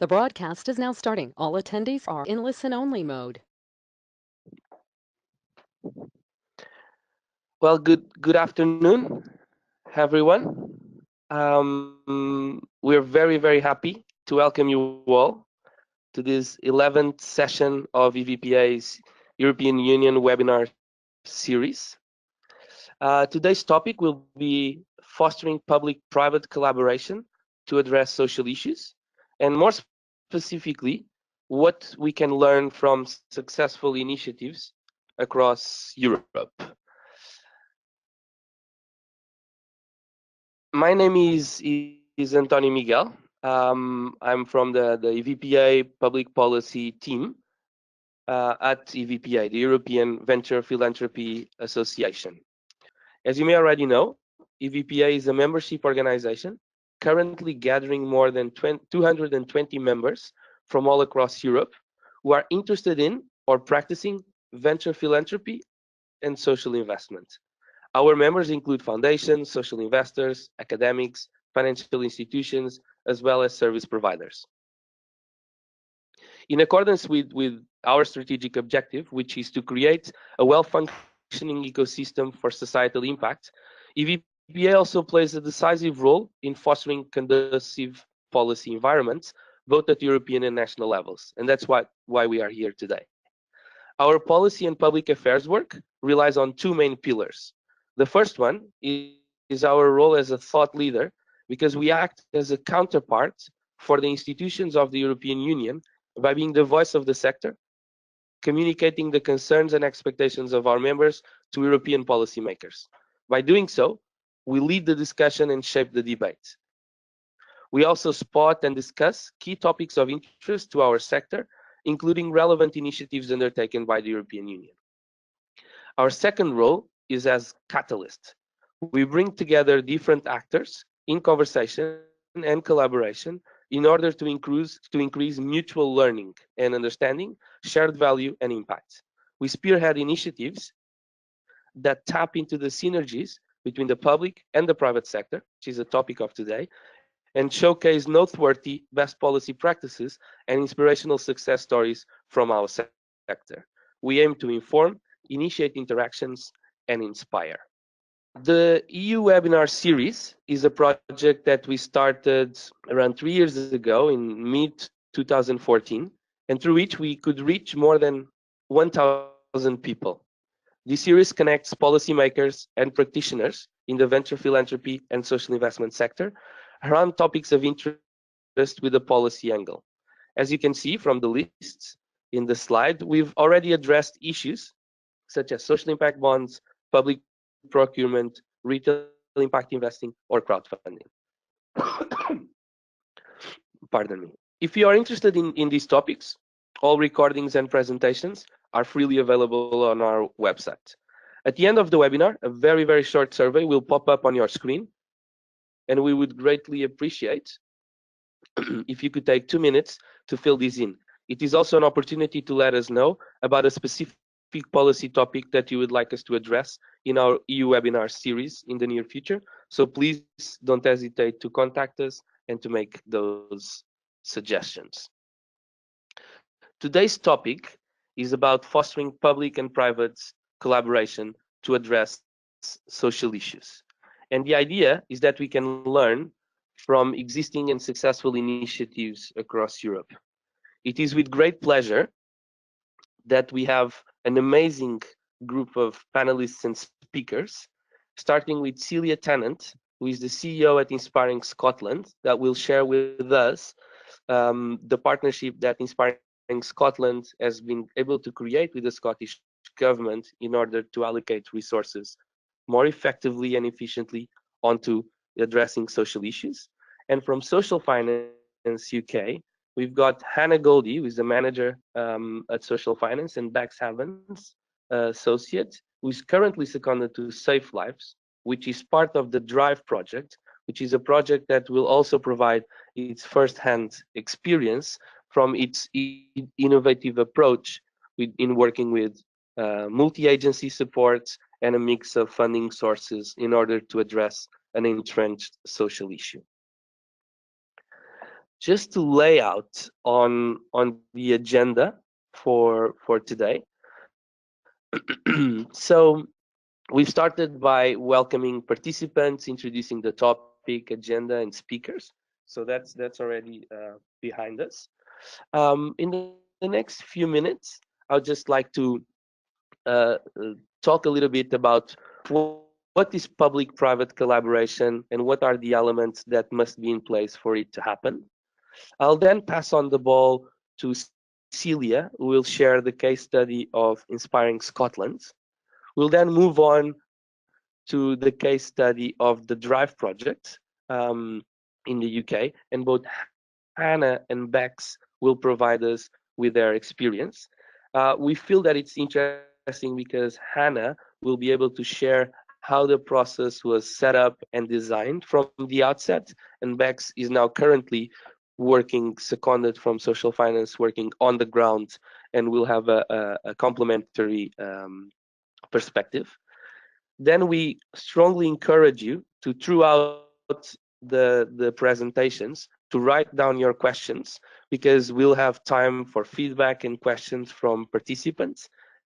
The broadcast is now starting. All attendees are in listen-only mode. Well, good afternoon, everyone. We're very happy to welcome you all to this 11th session of EVPA's European Union webinar series. Today's topic will be fostering public-private collaboration to address social issues, and more specifically, what we can learn from successful initiatives across Europe. My name is Antonio Miguel. I'm from the EVPA Public Policy team at EVPA, the European Venture Philanthropy Association. As you may already know, EVPA is a membership organization currently gathering more than 220 members from all across Europe who are interested in or practicing venture philanthropy and social investment. Our members include foundations, social investors, academics, financial institutions, as well as service providers. In accordance with our strategic objective, which is to create a well-functioning ecosystem for societal impact, EVPA also plays a decisive role in fostering conducive policy environments, both at European and national levels. And that's why we are here today. Our policy and public affairs work relies on two main pillars. The first one is our role as a thought leader, because we act as a counterpart for the institutions of the European Union by being the voice of the sector, communicating the concerns and expectations of our members to European policymakers. By doing so, we lead the discussion and shape the debate. We also spot and discuss key topics of interest to our sector, including relevant initiatives undertaken by the European Union. Our second role is as catalyst. We bring together different actors in conversation and collaboration in order to increase mutual learning and understanding, shared value and impact. We spearhead initiatives that tap into the synergies between the public and the private sector, which is a topic of today, and showcase noteworthy best policy practices and inspirational success stories from our sector. We aim to inform, initiate interactions, and inspire. The EU webinar series is a project that we started around 3 years ago in mid 2014, and through which we could reach more than 1,000 people. This series connects policymakers and practitioners in the venture philanthropy and social investment sector around topics of interest with a policy angle. As you can see from the lists in the slide, we've already addressed issues such as social impact bonds, public procurement, retail impact investing, or crowdfunding. Pardon me. If you are interested in these topics, all recordings and presentations are freely available on our website. At the end of the webinar, a very short survey will pop up on your screen, and we would greatly appreciate if you could take 2 minutes to fill this in. It is also an opportunity to let us know about a specific policy topic that you would like us to address in our EU webinar series in the near future. So please don't hesitate to contact us and to make those suggestions. Today's topic is about fostering public and private collaboration to address social issues. And the idea is that we can learn from existing and successful initiatives across Europe. It is with great pleasure that we have an amazing group of panelists and speakers, starting with Celia Tennant, who is the CEO at Inspiring Scotland, that will share with us the partnership that Inspiring Scotland has been able to create with the Scottish Government in order to allocate resources more effectively and efficiently onto addressing social issues. And from Social Finance UK, we've got Hannah Goldie, who is the manager at Social Finance, and Bex Havens, associate, who is currently seconded to Safe Lives, which is part of the Drive project, which is a project that will also provide its first-hand experience from its innovative approach in working with multi-agency support and a mix of funding sources in order to address an entrenched social issue. just to lay out on the agenda for today. So we've started by welcoming participants, introducing the topic, agenda, and speakers. So that's already behind us. In the next few minutes, I'd just like to talk a little bit about what is public-private collaboration and what are the elements that must be in place for it to happen. I'll then pass on the ball to Celia, who will share the case study of Inspiring Scotland. We'll then move on to the case study of the Drive project um, in the UK, and both Hannah and Bex will provide us with their experience. We feel that it's interesting because Hannah will be able to share how the process was set up and designed from the outset, and Bex is now currently working seconded from social finance, working on the ground, and will have a complementary perspective. Then we strongly encourage you to, throughout the presentations, to write down your questions, because we'll have time for feedback and questions from participants.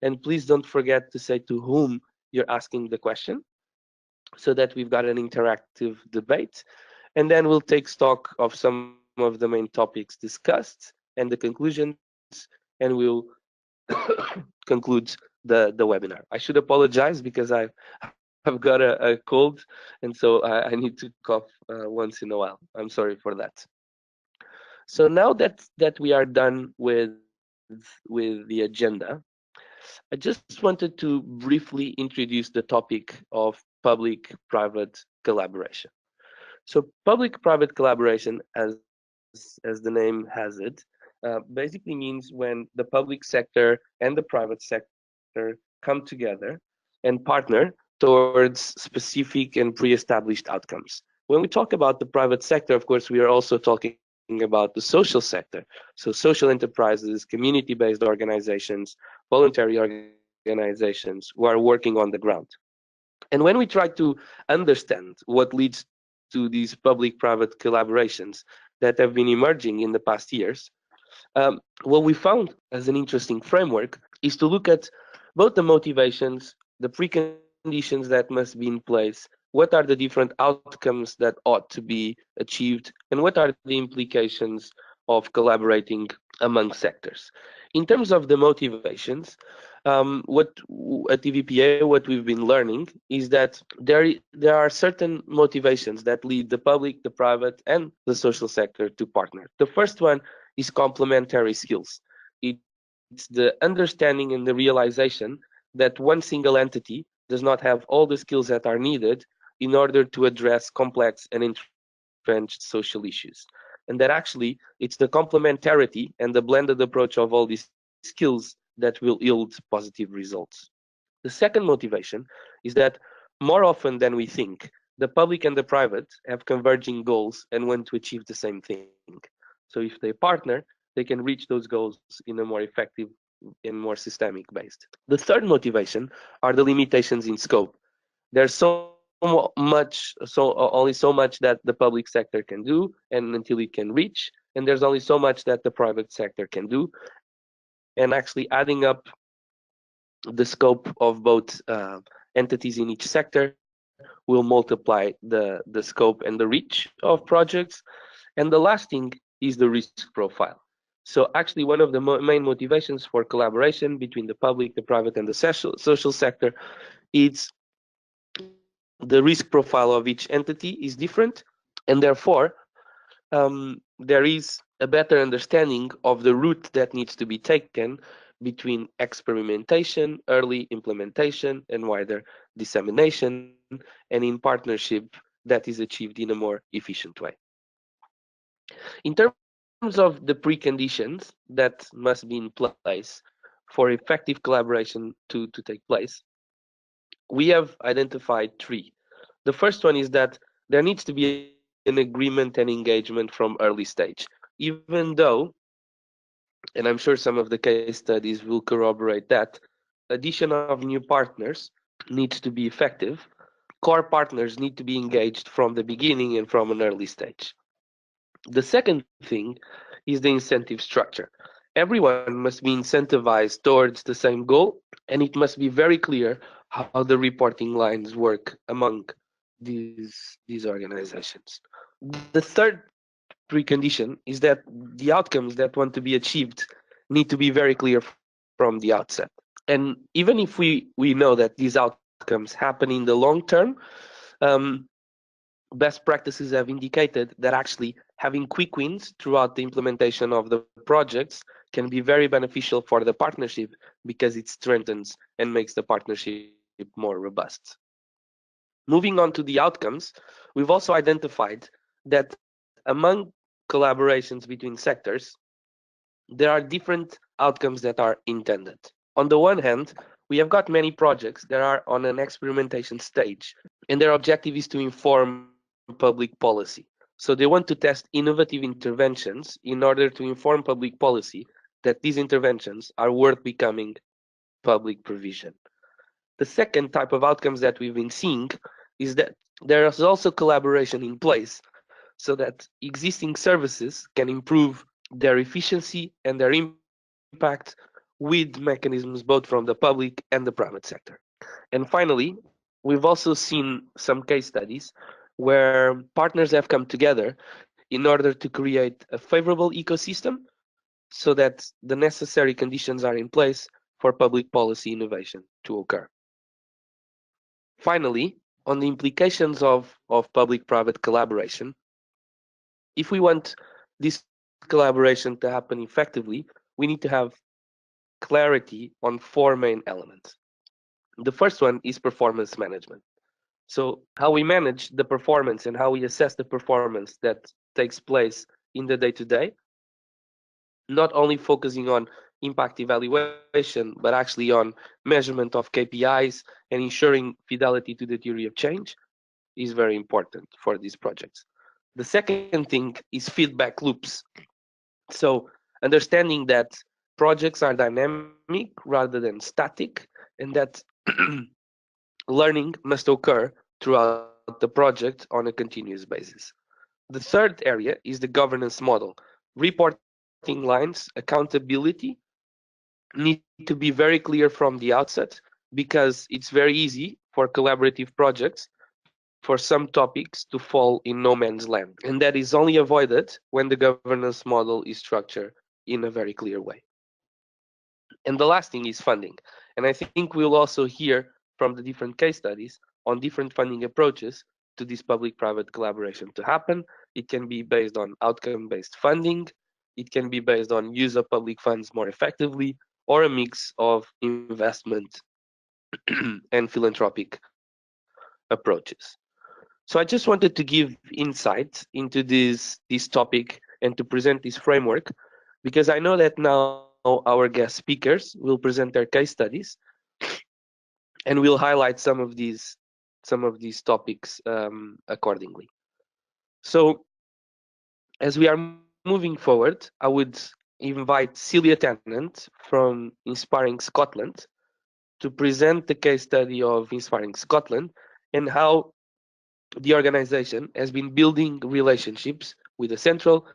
And please don't forget to say to whom you're asking the question, so that we've got an interactive debate. And then we'll take stock of some of the main topics discussed and the conclusions, and we'll conclude the webinar. I should apologize because I've got a cold, and so I need to cough once in a while. I'm sorry for that. So now that we are done with the agenda, I just wanted to briefly introduce the topic of public-private collaboration. So public-private collaboration, as the name has it, basically means when the public sector and the private sector come together and partner towards specific and pre-established outcomes. When we talk about the private sector, of course, we are also talking about the social sector. So social enterprises, community-based organizations, voluntary organizations who are working on the ground. And when we try to understand what leads to these public-private collaborations that have been emerging in the past years, what we found as an interesting framework is to look at both the motivations, the preconditions that must be in place, what are the different outcomes that ought to be achieved, and what are the implications of collaborating among sectors. In terms of the motivations, what at EVPA, what we've been learning is that there are certain motivations that lead the public, the private, and the social sector to partner. The first one is complementary skills. It's the understanding and the realization that one single entity does not have all the skills that are needed in order to address complex and entrenched social issues. And that actually it's the complementarity and the blended approach of all these skills that will yield positive results. The second motivation is that more often than we think, the public and the private have converging goals and want to achieve the same thing. So if they partner, they can reach those goals in a more effective and more systemic based. The third motivation are the limitations in scope. There's only so much that the public sector can do and until it can reach, and there's only so much that the private sector can do. And actually adding up the scope of both entities in each sector will multiply the scope and the reach of projects. And the last thing is the risk profile. So actually one of the main motivations for collaboration between the public, the private, and the social sector is the risk profile of each entity is different, and therefore there is a better understanding of the route that needs to be taken between experimentation, early implementation, and wider dissemination, and in partnership that is achieved in a more efficient way. In terms of the preconditions that must be in place for effective collaboration to take place, we have identified three. The first one is that there needs to be an agreement and engagement from early stage. Even though, and I'm sure some of the case studies will corroborate that, addition of new partners needs to be effective. Core partners need to be engaged from the beginning and from an early stage. The second thing is the incentive structure. Everyone must be incentivized towards the same goal, and it must be very clear how the reporting lines work among these organizations. The third precondition is that the outcomes that want to be achieved need to be very clear from the outset. And even if we know that these outcomes happen in the long term, um, best practices have indicated that actually having quick wins throughout the implementation of the projects can be very beneficial for the partnership because it strengthens and makes the partnership more robust. Moving on to the outcomes, we've also identified that among collaborations between sectors, there are different outcomes that are intended. On the one hand, we have got many projects that are on an experimentation stage, and their objective is to inform public policy. So they want to test innovative interventions in order to inform public policy that these interventions are worth becoming public provision. The second type of outcomes that we've been seeing is that there is also collaboration in place so that existing services can improve their efficiency and their impact with mechanisms both from the public and the private sector. And finally, we've also seen some case studies where partners have come together in order to create a favorable ecosystem so that the necessary conditions are in place for public policy innovation to occur. Finally, on the implications of public-private collaboration, if we want this collaboration to happen effectively, we need to have clarity on four main elements. The first one is performance management. So how we manage the performance and how we assess the performance that takes place in the day-to-day, not only focusing on impact evaluation, but actually on measurement of KPIs and ensuring fidelity to the theory of change is very important for these projects. The second thing is feedback loops. So understanding that projects are dynamic rather than static, and that learning must occur throughout the project on a continuous basis. The third area is the governance model. Reporting lines, accountability need to be very clear from the outset because it's very easy for collaborative projects for some topics to fall in no man's land. And that is only avoided when the governance model is structured in a very clear way. And the last thing is funding. And I think we'll also hear from the different case studies on different funding approaches to this public-private collaboration to happen. It can be based on outcome-based funding. It can be based on use of public funds more effectively, or a mix of investment and philanthropic approaches. So I just wanted to give insight into this topic and to present this framework because I know that now our guest speakers will present their case studies and we'll highlight some of these topics accordingly. So as we are moving forward, I would invite Celia Tennant from Inspiring Scotland to present the case study of Inspiring Scotland and how the organization has been building relationships with the central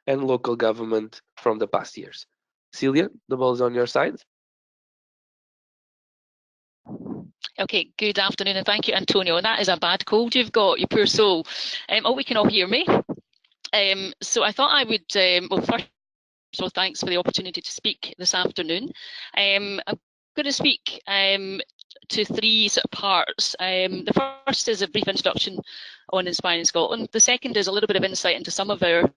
and local government from the past years. Celia, the ball is on your side. Okay, good afternoon and thank you, Antonio. That is a bad cold you've got, you poor soul. Oh, we can all hear me. So I thought I would, well, first of all, thanks for the opportunity to speak this afternoon. I'm going to speak to three sort of parts. The first is a brief introduction on Inspiring Scotland. The second is a little bit of insight into some of our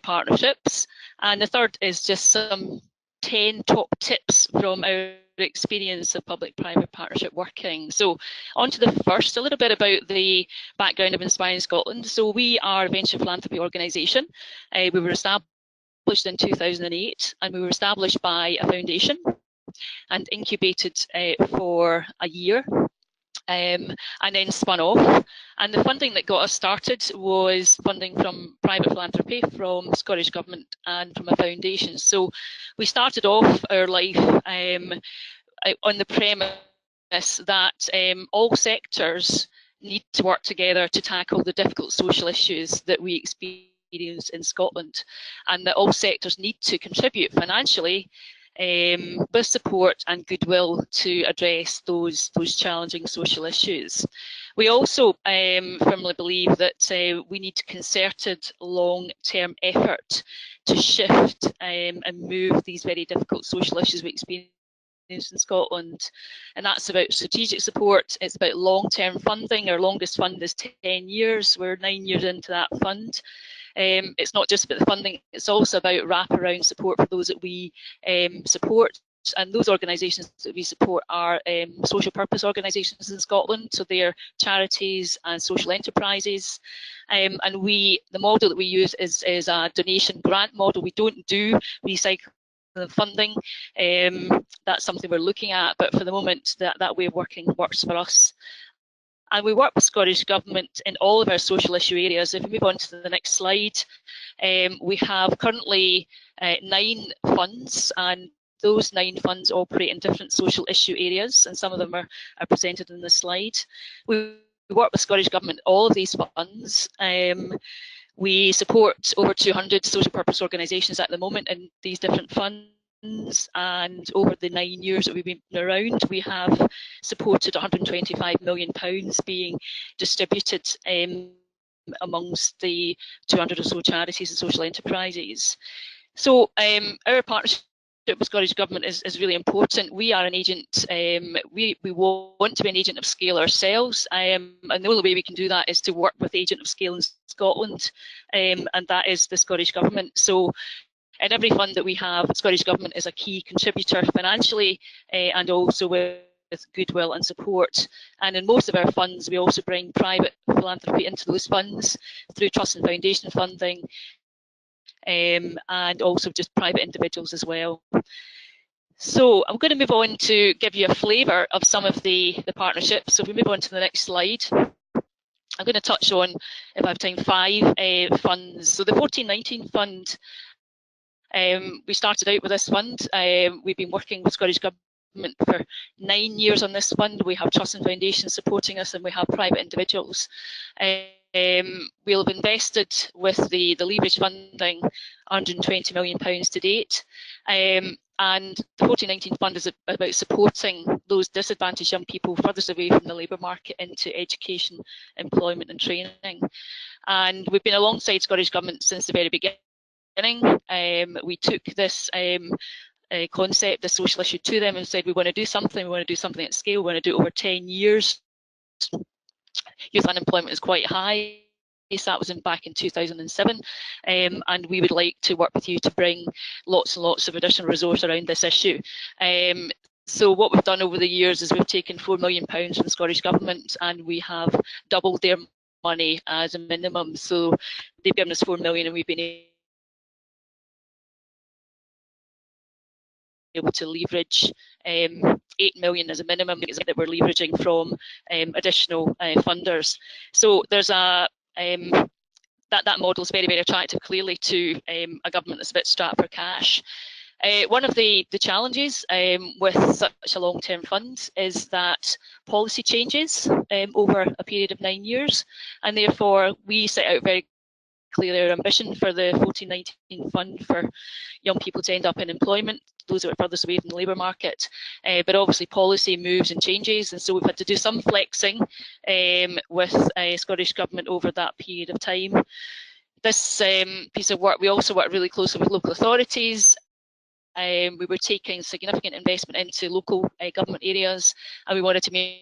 partnerships. And the third is just some 10 top tips from our experience of public-private partnership working. So on to the first, a little bit about the background of Inspiring Scotland. So we are a venture philanthropy organisation. We were established in 2008 and we were established by a foundation and incubated for a year. And then spun off. And the funding that got us started was funding from private philanthropy, from Scottish Government and from a foundation. So we started off our life on the premise that all sectors need to work together to tackle the difficult social issues that we experience experience in Scotland, and that all sectors need to contribute financially with support and goodwill to address those challenging social issues. We also firmly believe that we need concerted long-term effort to shift and move these very difficult social issues we experience in Scotland, and that's about strategic support. It's about long-term funding. Our longest fund is 10 years. We're 9 years into that fund. It's not just about the funding, it's also about wraparound support for those that we support. And those organisations that we support are social purpose organisations in Scotland, so they're charities and social enterprises. And the model that we use is a donation grant model. We don't do recycling funding. That's something we're looking at, but for the moment that way of working works for us. And we work with Scottish Government in all of our social issue areas. If we move on to the next slide, we have currently 9 funds, and those 9 funds operate in different social issue areas, and some of them are presented in this slide. We work with Scottish Government in all of these funds. We support over 200 social purpose organisations at the moment in these different funds. And over the 9 years that we've been around, we have supported £125 million being distributed amongst the 200 or so charities and social enterprises. So our partnership with Scottish Government is really important. We are an agent. We want to be an agent of scale ourselves, and the only way we can do that is to work with the agent of scale in Scotland, and that is the Scottish Government. So in every fund that we have, Scottish Government is a key contributor financially and also with goodwill and support. And in most of our funds, we also bring private philanthropy into those funds through trust and foundation funding, and also just private individuals as well. So I'm going to move on to give you a flavour of some of the partnerships. So if we move on to the next slide, I'm going to touch on, if I have time, 5 funds. So the 1419 fund, we started out with this fund. We've been working with Scottish Government for 9 years on this fund. We have trust and foundations supporting us, and we have private individuals. We'll have invested with the leverage funding £120 million to date. And the 1419 fund is about supporting those disadvantaged young people furthest away from the labour market into education, employment and training. And we've been alongside Scottish Government since the very beginning. We took this concept, the social issue, to them and said we want to do something at scale, we want to do it over 10 years. Youth unemployment is quite high. So that was back in 2007, and we would like to work with you to bring lots and lots of additional resource around this issue. So what we've done over the years is we've taken £4 million from the Scottish Government, and we have doubled their money as a minimum. So they've given us £4 million, and we've been able to leverage £8 million as a minimum that we're leveraging from additional funders. So there's that model is very, very attractive, clearly, to a government that's a bit strapped for cash. One of the challenges with such a long-term fund is that policy changes over a period of 9 years, and therefore we set out very clearly our ambition for the 1419 fund for young people to end up in employment, those who are furthest away from the labour market. But obviously policy moves and changes, and so we've had to do some flexing with Scottish Government over that period of time. This piece of work, we also work really closely with local authorities. We were taking significant investment into local government areas, and we wanted to make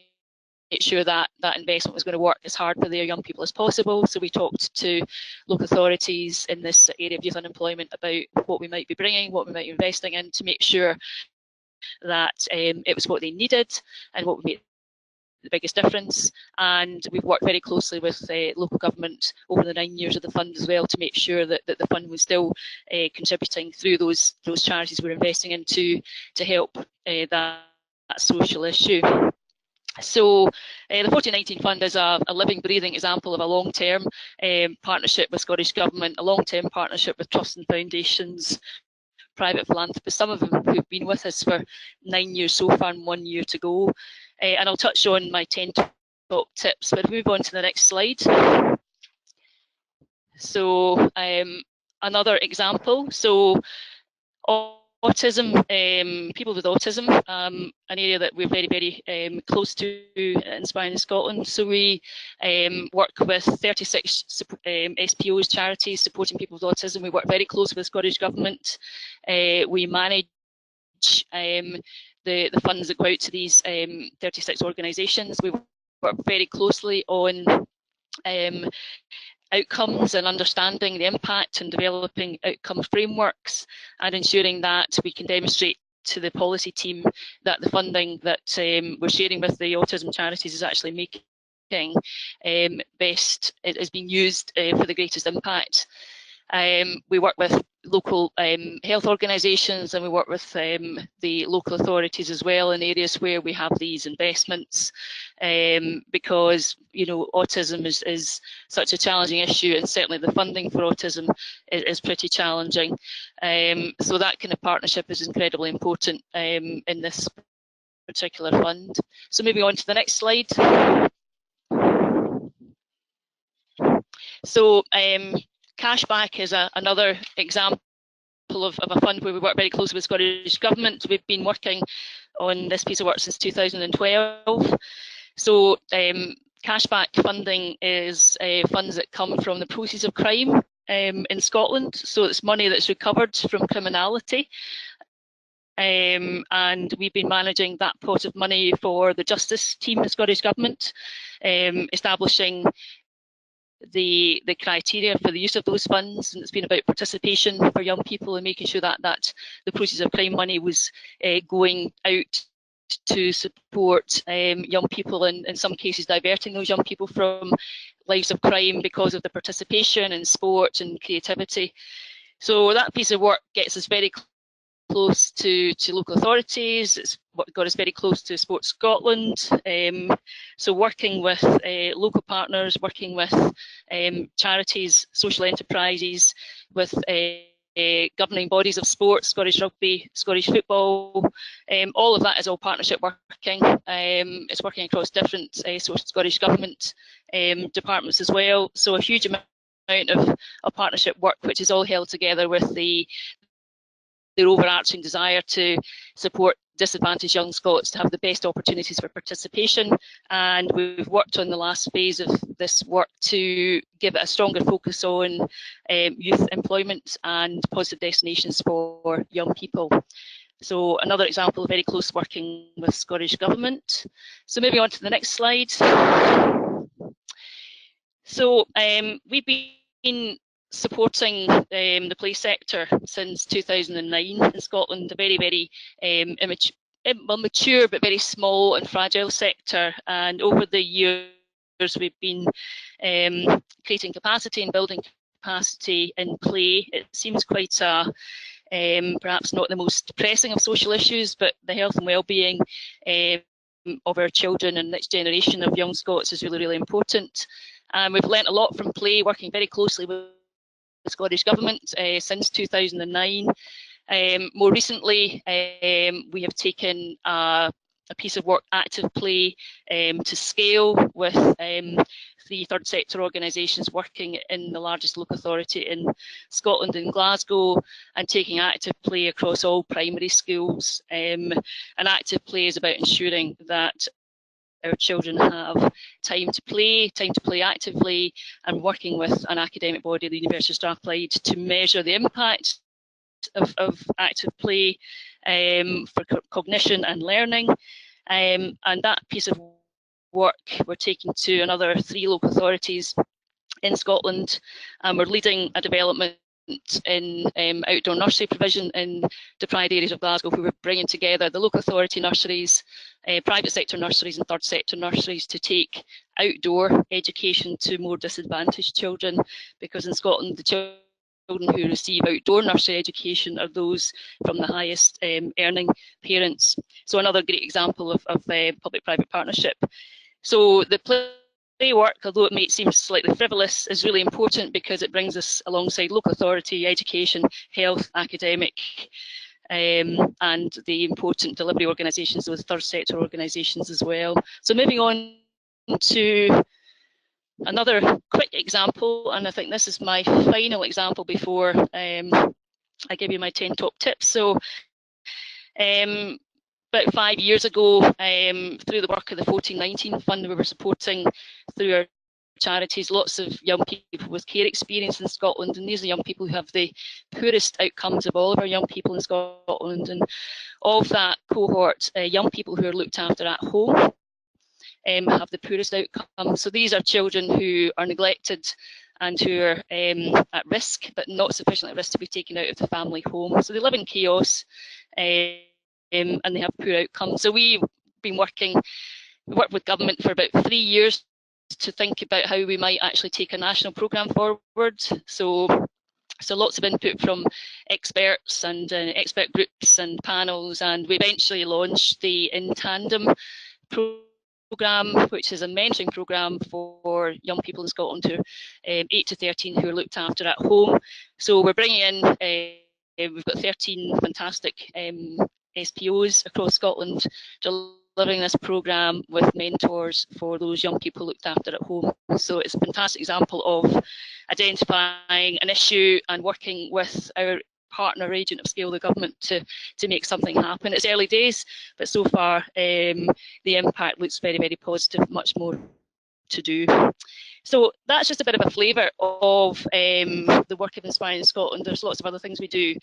sure that that investment was going to work as hard for their young people as possible. So we talked to local authorities in this area of youth unemployment about what we might be bringing, what we might be investing in, to make sure that it was what they needed and what would make the biggest difference. And we've worked very closely with local government over the 9 years of the fund as well, to make sure that the fund was still contributing through those charities we're investing into to help that social issue. So the 1419 fund is a living, breathing example of a long-term partnership with Scottish Government, a long-term partnership with trusts and foundations, private philanthropists, some of them who've been with us for 9 years so far and 1 year to go. And I'll touch on my 10 top tips, but move on to the next slide. So another example, so autism, people with autism, an area that we're very, very close to Inspiring Scotland. So we work with 36 SPOs, charities supporting people with autism. We work very closely with the Scottish Government. We manage the funds that go out to these 36 organisations. We work very closely on outcomes and understanding the impact and developing outcome frameworks and ensuring that we can demonstrate to the policy team that the funding that we're sharing with the autism charities is actually making best, it is being used for the greatest impact. We work with local health organisations, and we work with the local authorities as well in areas where we have these investments, because autism is such a challenging issue, and certainly the funding for autism is pretty challenging. So that kind of partnership is incredibly important in this particular fund. So moving on to the next slide. So Cashback is another example of a fund where we work very closely with Scottish Government. We've been working on this piece of work since 2012. So Cashback funding is funds that come from the proceeds of crime in Scotland. So it's money that's recovered from criminality. And we've been managing that pot of money for the Justice team in Scottish Government, establishing the criteria for the use of those funds, and it's been about participation for young people and making sure that the proceeds of crime money was going out to support young people, and in some cases diverting those young people from lives of crime because of the participation in sport and creativity. So that piece of work gets us very close to local authorities. It's got us very close to Sport Scotland. So working with local partners, working with charities, social enterprises, with governing bodies of sport, Scottish Rugby, Scottish Football, all of that is all partnership working. It's working across different Scottish Government departments as well. So a huge amount of partnership work, which is all held together with their overarching desire to support disadvantaged young Scots to have the best opportunities for participation. And we've worked on the last phase of this work to give it a stronger focus on youth employment and positive destinations for young people. So another example of very close working with Scottish Government. So moving on to the next slide. So we've been supporting the play sector since 2009 in Scotland, a very, very mature but very small and fragile sector. And over the years, we've been creating capacity and building capacity in play. It seems quite a perhaps not the most pressing of social issues, but the health and well-being of our children and next generation of young Scots is really, really important. And we've learnt a lot from play, working very closely with the Scottish Government since 2009. More recently, we have taken a piece of work, active play, to scale with 3 third sector organisations working in the largest local authority in Scotland, in Glasgow, and taking active play across all primary schools. And active play is about ensuring that our children have time to play actively, and working with an academic body, the University of Strathclyde, to measure the impact of active play for cognition and learning. And that piece of work we're taking to another 3 local authorities in Scotland, and we're leading a development in outdoor nursery provision in deprived areas of Glasgow, where we're bringing together the local authority nurseries, private sector nurseries and third sector nurseries to take outdoor education to more disadvantaged children, because in Scotland the children who receive outdoor nursery education are those from the highest earning parents. So another great example of public-private partnership. So the play work, although it may seem slightly frivolous, is really important because it brings us alongside local authority, education, health, academic, and the important delivery organisations, those third sector organisations as well. So moving on to Another quick example, and I think this is my final example before I give you my 10 top tips. So about 5 years ago, through the work of the 1419 Fund, we were supporting through our charities lots of young people with care experience in Scotland, and these are young people who have the poorest outcomes of all of our young people in Scotland. And of that cohort, young people who are looked after at home have the poorest outcomes. So these are children who are neglected and who are at risk, but not sufficiently at risk to be taken out of the family home. So they live in chaos and they have poor outcomes. So we've been worked with government for about 3 years to think about how we might actually take a national programme forward. So lots of input from experts and expert groups and panels, and we eventually launched the In Tandem programme, which is a mentoring programme for young people in Scotland who are 8 to 13 who are looked after at home. So we're bringing in, we've got 13 fantastic SPOs across Scotland delivering this programme with mentors for those young people looked after at home. So it's a fantastic example of identifying an issue and working with our partner agent of scale, the government, to make something happen. It's early days, but so far the impact looks very, very positive, much more to do. So that's just a bit of a flavour of the work of Inspiring Scotland. There's lots of other things we do,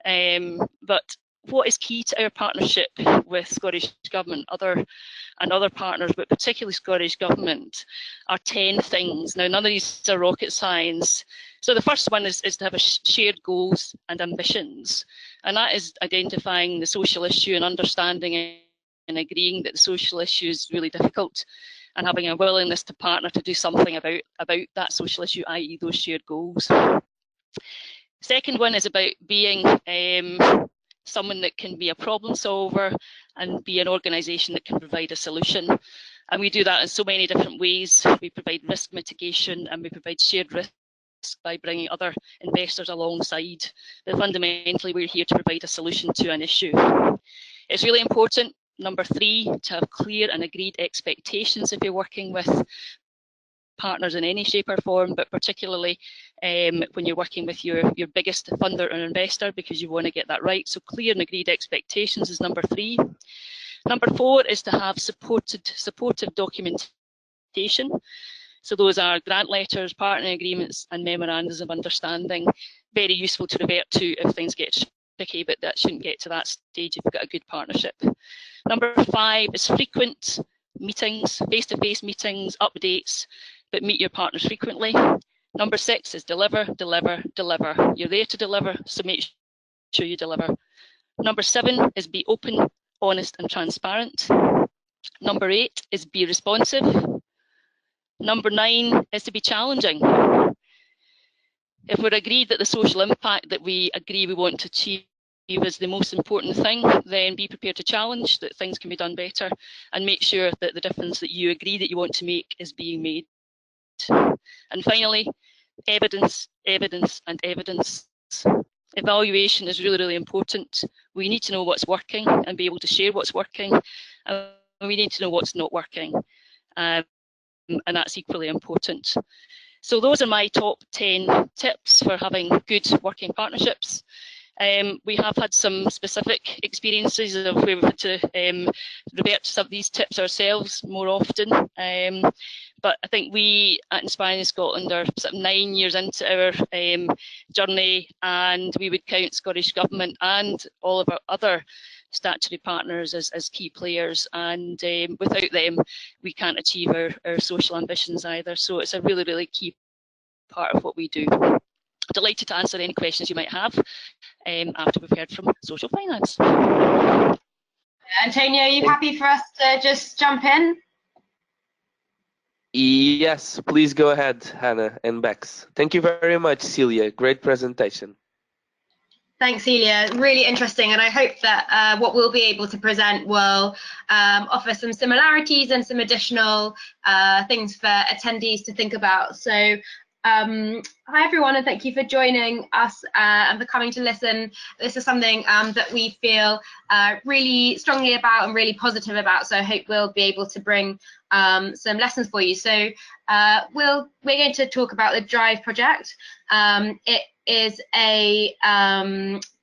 but what is key to our partnership with Scottish Government and other partners, but particularly Scottish Government, are 10 things. Now, none of these are rocket science. So the first one is to have shared goals and ambitions, and that is identifying the social issue and understanding and agreeing that the social issue is really difficult, and having a willingness to partner to do something about that social issue, i.e. those shared goals. Second one is about being someone that can be a problem solver and be an organisation that can provide a solution. And we do that in so many different ways. We provide risk mitigation and we provide shared risk by bringing other investors alongside. But fundamentally, we're here to provide a solution to an issue. It's really important, number 3, to have clear and agreed expectations if you're working with partners in any shape or form, but particularly when you're working with your biggest funder or investor, because you want to get that right. So clear and agreed expectations is number 3. Number 4 is to have supportive documentation. So those are grant letters, partnering agreements, and memorandums of understanding. Very useful to revert to if things get tricky, but that shouldn't get to that stage if you've got a good partnership. Number 5 is frequent meetings, face-to-face meetings, updates, but meet your partners frequently. Number 6 is deliver, deliver, deliver. You're there to deliver, so make sure you deliver. Number 7 is be open, honest, and transparent. Number 8 is be responsive. Number 9 is to be challenging. If we're agreed that the social impact that we agree we want to achieve is the most important thing, then be prepared to challenge that things can be done better, and make sure that the difference that you agree that you want to make is being made. And finally, evidence, evidence, and evidence. Evaluation is really, really important. We need to know what's working and be able to share what's working, and we need to know what's not working, and that's equally important. So those are my top 10 tips for having good working partnerships. We have had some specific experiences of where we've had to revert to some of these tips ourselves more often. But I think we at Inspiring Scotland are sort of 9 years into our journey, and we would count Scottish Government and all of our other statutory partners as key players, and without them we can't achieve our social ambitions either. So it's a really, really key part of what we do. Delighted to answer any questions you might have after we've heard from Social Finance. Antonio, are you happy for us to just jump in? Yes, please go ahead, Hannah and Bex. Thank you very much, Celia. Great presentation. Thanks, Celia. Really interesting, and I hope that what we'll be able to present will offer some similarities and some additional things for attendees to think about. So Hi everyone, and thank you for joining us and for coming to listen. This is something that we feel really strongly about and really positive about, so I hope we'll be able to bring some lessons for you. So we're going to talk about the Drive project. It is a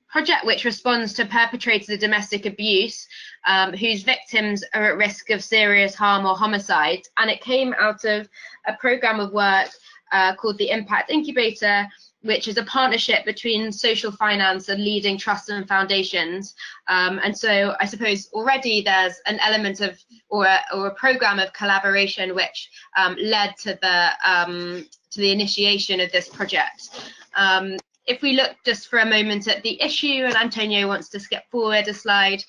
project which responds to perpetrators of domestic abuse whose victims are at risk of serious harm or homicide, and it came out of a program of work called the Impact Incubator, which is a partnership between social finance and leading trusts and foundations. And so I suppose already there's an element of, or a program of collaboration which led to the initiation of this project. If we look just for a moment at the issue, and Antonio wants to skip forward a slide.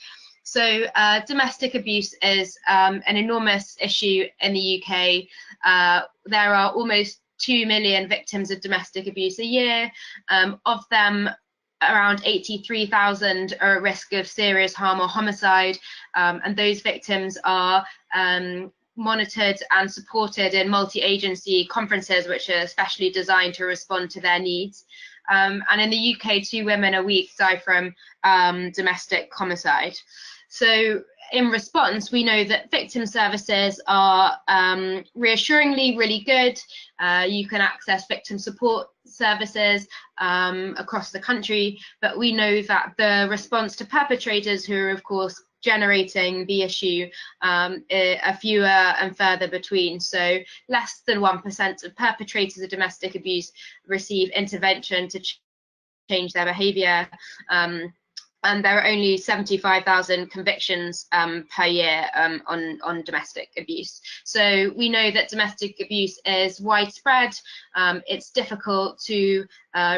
So domestic abuse is an enormous issue in the UK. There are almost 2 million victims of domestic abuse a year. Of them, around 83,000 are at risk of serious harm or homicide, and those victims are monitored and supported in multi-agency conferences which are specially designed to respond to their needs. And in the UK, 2 women a week die from domestic homicide. So in response, we know that victim services are reassuringly really good. You can access victim support services across the country, but we know that the response to perpetrators, who are of course generating the issue, are fewer and further between. So less than 1% of perpetrators of domestic abuse receive intervention to change their behaviour. And there are only 75,000 convictions per year on domestic abuse. So we know that domestic abuse is widespread. It's difficult to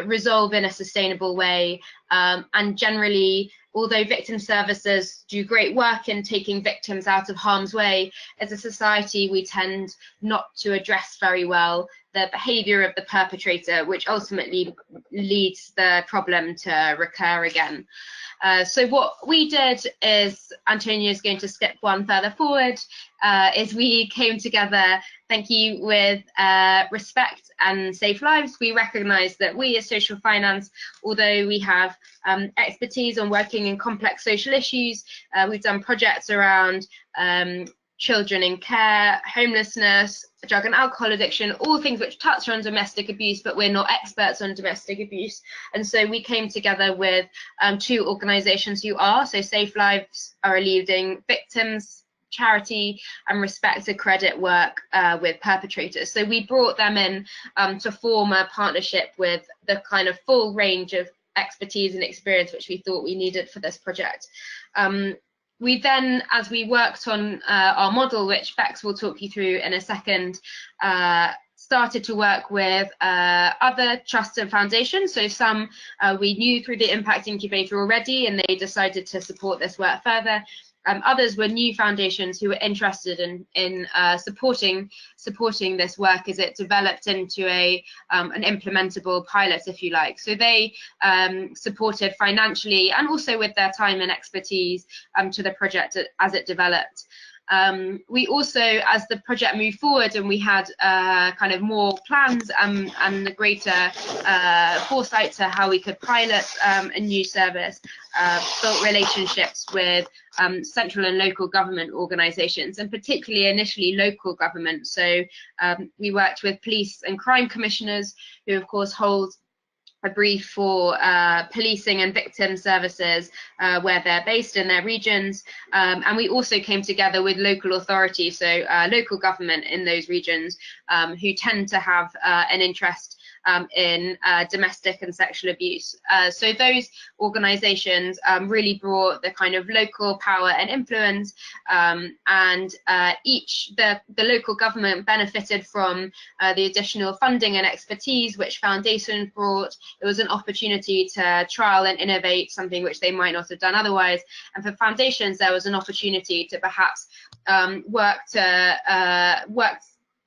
resolve in a sustainable way, and generally, although victim services do great work in taking victims out of harm's way, as a society we tend not to address very well the behaviour of the perpetrator, which ultimately leads the problem to recur again. So what we did is, Antonio is going to skip one further forward, is we came together, thank you, with Respect and Safe Lives. We recognise that we as social finance, although we have expertise on working in complex social issues, we've done projects around children in care, homelessness, drug and alcohol addiction, all things which touch on domestic abuse, but we're not experts on domestic abuse. And so we came together with 2 organisations who are, so Safe Lives are a leading victims charity, and Respect to credit work with perpetrators. So we brought them in to form a partnership with the kind of full range of expertise and experience which we thought we needed for this project. We then, as we worked on our model, which Bex will talk you through in a second, started to work with other trusts and foundations. So some we knew through the Impact Incubator already, and they decided to support this work further. Others were new foundations who were interested in supporting this work as it developed into an implementable pilot, if you like. So they supported financially and also with their time and expertise to the project as it developed. We also, as the project moved forward and we had kind of more plans and the greater foresight to how we could pilot a new service, built relationships with central and local government organisations, and particularly initially local government. So we worked with police and crime commissioners, who of course hold a brief for policing and victim services where they're based in their regions, and we also came together with local authorities, so local government in those regions, who tend to have an interest in domestic and sexual abuse. So those organisations really brought the kind of local power and influence, and the local government benefited from the additional funding and expertise which foundations brought. It was an opportunity to trial and innovate, something which they might not have done otherwise. And for foundations, there was an opportunity to perhaps work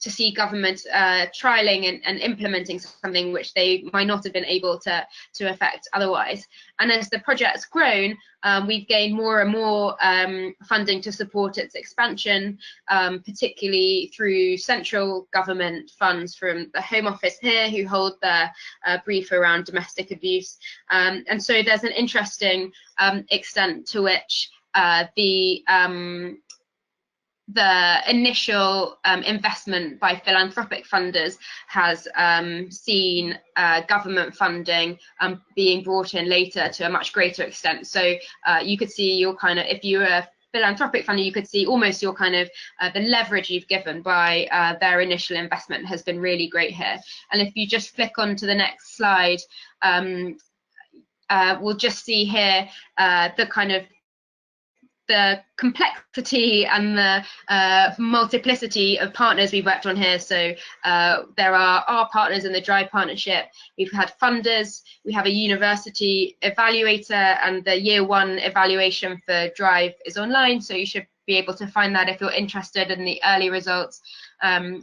to see government trialing and implementing something which they might not have been able to affect otherwise. And as the project's grown, we've gained more and more funding to support its expansion, particularly through central government funds from the Home Office here, who hold the brief around domestic abuse. And so there's an interesting extent to which the initial investment by philanthropic funders has seen government funding being brought in later to a much greater extent. So you could see your kind of, if you were a philanthropic funder, you could see almost your kind of the leverage you've given by their initial investment has been really great here. And if you just flick on to the next slide, we'll just see here the kind of the complexity and the multiplicity of partners we've worked on here. So there are our partners in the DRIVE partnership. We've had funders, we have a university evaluator, and the year 1 evaluation for DRIVE is online, so you should be able to find that if you're interested in the early results.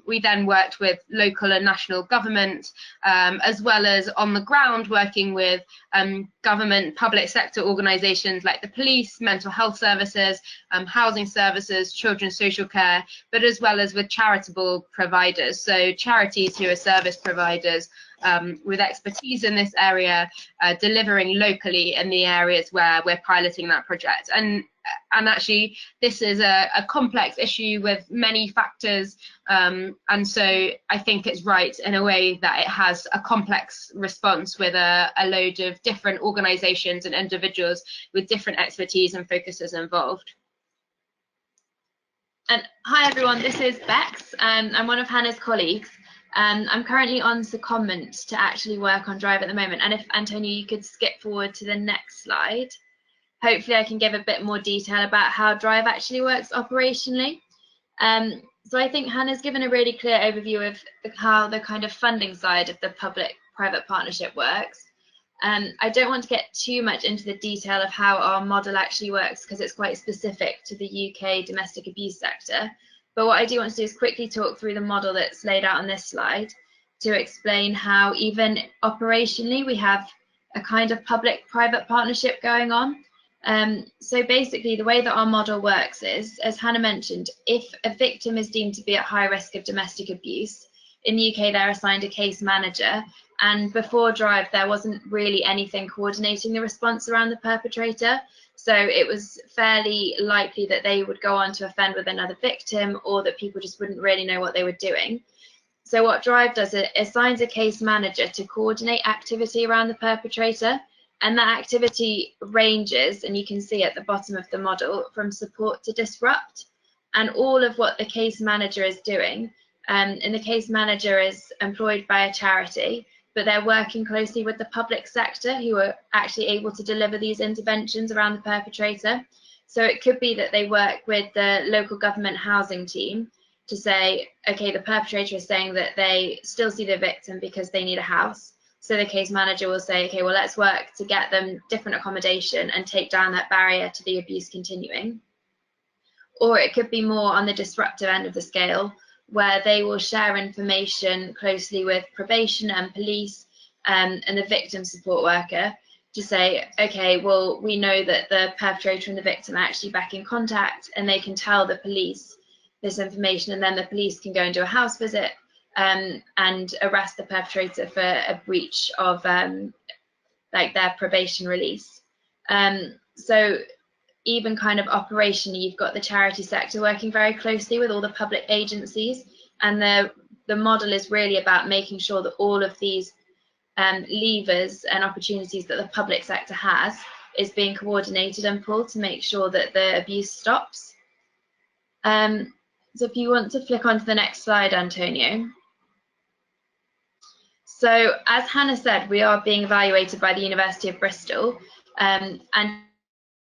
We then worked with local and national government, as well as on the ground working with government public sector organisations like the police, mental health services, housing services, children's social care, but as well as with charitable providers. So charities who are service providers with expertise in this area, delivering locally in the areas where we're piloting that project. And actually, this is a complex issue with many factors, and so I think it's right in a way that it has a complex response with a load of different organisations and individuals with different expertise and focuses involved. And hi everyone, this is Bex. I'm one of Hannah's colleagues. I'm currently on secondment to actually work on DRIVE at the moment, and if Antonio, you could skip forward to the next slide. Hopefully I can give a bit more detail about how DRIVE actually works operationally. So I think Hannah's given a really clear overview of how the kind of funding side of the public-private partnership works. I don't want to get too much into the detail of how our model actually works because it's quite specific to the UK domestic abuse sector. But what I do want to do is quickly talk through the model that's laid out on this slide to explain how even operationally we have a kind of public-private partnership going on. So basically the way that our model works is, as Hannah mentioned, if a victim is deemed to be at high risk of domestic abuse, in the UK they're assigned a case manager, and before DRIVE there wasn't really anything coordinating the response around the perpetrator, so it was fairly likely that they would go on to offend with another victim, or that people just wouldn't really know what they were doing. So what DRIVE does, it assigns a case manager to coordinate activity around the perpetrator. And that activity ranges, and you can see at the bottom of the model, from support to disrupt. And all of what the case manager is doing, and the case manager is employed by a charity, but they're working closely with the public sector who are actually able to deliver these interventions around the perpetrator. So it could be that they work with the local government housing team to say, okay, the perpetrator is saying that they still see the victim because they need a house. So the case manager will say, okay, well, let's work to get them different accommodation and take down that barrier to the abuse continuing. Or it could be more on the disruptive end of the scale, where they will share information closely with probation and police and the victim support worker to say, okay, well, we know that the perpetrator and the victim are actually back in contact, and they can tell the police this information, and then the police can go and do a house visit and arrest the perpetrator for a breach of like their probation release. So even kind of operationally, you've got the charity sector working very closely with all the public agencies, and the model is really about making sure that all of these levers and opportunities that the public sector has is being coordinated and pulled to make sure that the abuse stops. So if you want to flick on to the next slide, Antonio. So as Hannah said, we are being evaluated by the University of Bristol, and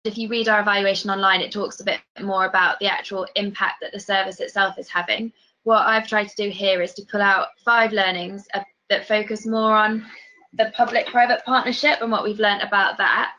if you read our evaluation online, it talks a bit more about the actual impact that the service itself is having. What I've tried to do here is to pull out 5 learnings that focus more on the public-private partnership and what we've learned about that.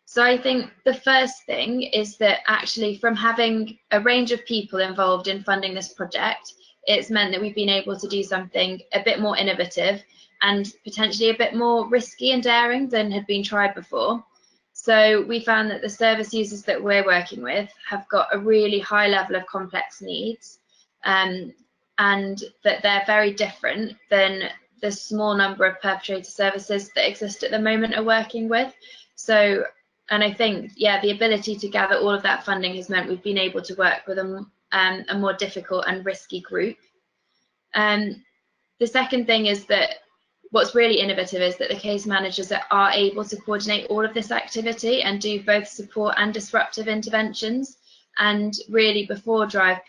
So I think the first thing is that actually from having a range of people involved in funding this project, it's meant that we've been able to do something a bit more innovative and potentially a bit more risky and daring than had been tried before. So we found that the service users that we're working with have got a really high level of complex needs, and that they're very different than the small number of perpetrator services that exist at the moment are working with. So, and I think, yeah, the ability to gather all of that funding has meant we've been able to work with a more difficult and risky group. The second thing is that what's really innovative is that the case managers are able to coordinate all of this activity and do both support and disruptive interventions. And really, before Drive,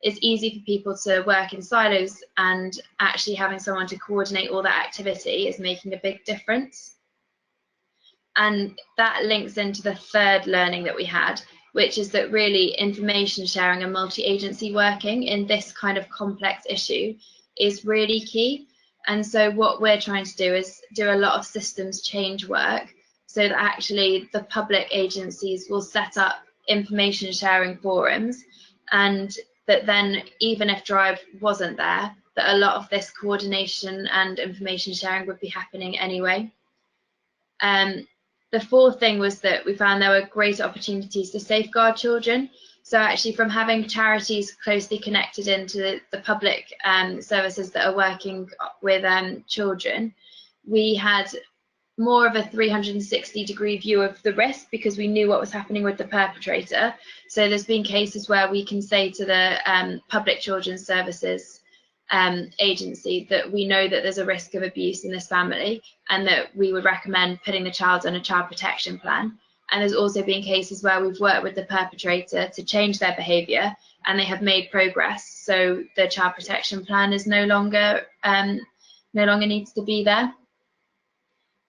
it's easy for people to work in silos, and actually having someone to coordinate all that activity is making a big difference. And that links into the third learning that we had, which is that really information sharing and multi-agency working in this kind of complex issue is really key. And so what we're trying to do is do a lot of systems change work so that actually the public agencies will set up information sharing forums, and that then even if Drive wasn't there, that a lot of this coordination and information sharing would be happening anyway. The fourth thing was that we found there were great opportunities to safeguard children. So actually, from having charities closely connected into the public services that are working with children, we had more of a 360-degree view of the risk because we knew what was happening with the perpetrator. So there's been cases where we can say to the public children's services agency that we know that there's a risk of abuse in this family, and that we would recommend putting the child on a child protection plan. And there's also been cases where we've worked with the perpetrator to change their behaviour, and they have made progress. So the child protection plan is no longer needs to be there.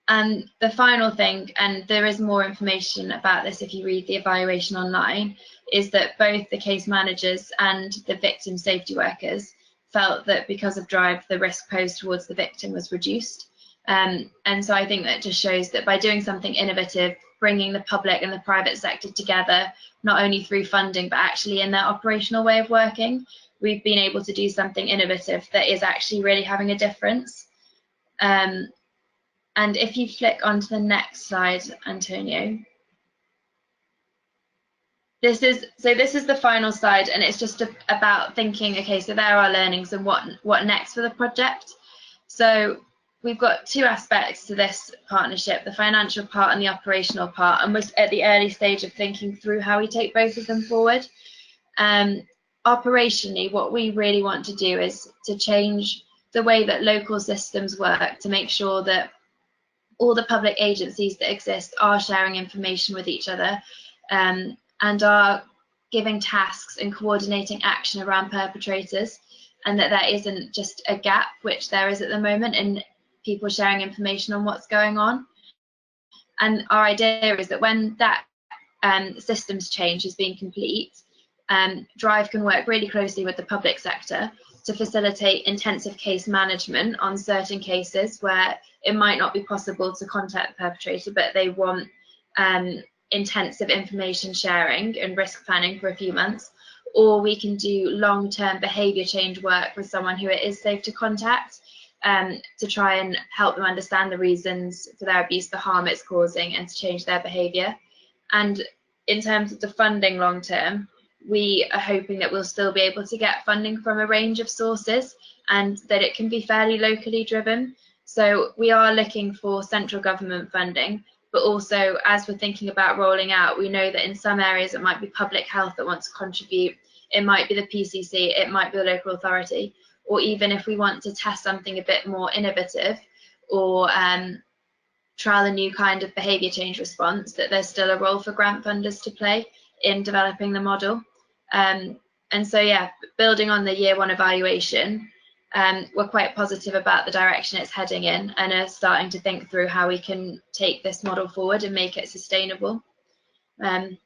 And the final thing, and there is more information about this if you read the evaluation online, is that both the case managers and the victim safety workers felt that because of Drive, the risk posed towards the victim was reduced. And so I think that just shows that by doing something innovative, bringing the public and the private sector together, not only through funding, but actually in their operational way of working, we've been able to do something innovative that is actually really having a difference. And if you flick onto the next slide, Antonio. This is the final slide, and it's just about thinking, okay, so there are learnings and what next for the project. So we've got two aspects to this partnership, the financial part and the operational part, and we're at the early stage of thinking through how we take both of them forward. Operationally, what we really want to do is to change the way that local systems work to make sure that all the public agencies that exist are sharing information with each other, and are giving tasks and coordinating action around perpetrators, and that there isn't just a gap, which there is at the moment, in people sharing information on what's going on. And our idea is that when that systems change has been complete, Drive can work really closely with the public sector to facilitate intensive case management on certain cases where it might not be possible to contact the perpetrator, but they want intensive information sharing and risk planning for a few months. Or we can do long-term behaviour change work with someone who it is safe to contact, to try and help them understand the reasons for their abuse, the harm it's causing, and to change their behaviour. And in terms of the funding long-term, we are hoping that we'll still be able to get funding from a range of sources, and that it can be fairly locally driven. So we are looking for central government funding, but also as we're thinking about rolling out, we know that in some areas it might be public health that wants to contribute, it might be the PCC, it might be the local authority, or even if we want to test something a bit more innovative or trial a new kind of behaviour change response, that there's still a role for grant funders to play in developing the model. And so, yeah, building on the year one evaluation, we're quite positive about the direction it's heading in, and are starting to think through how we can take this model forward and make it sustainable. And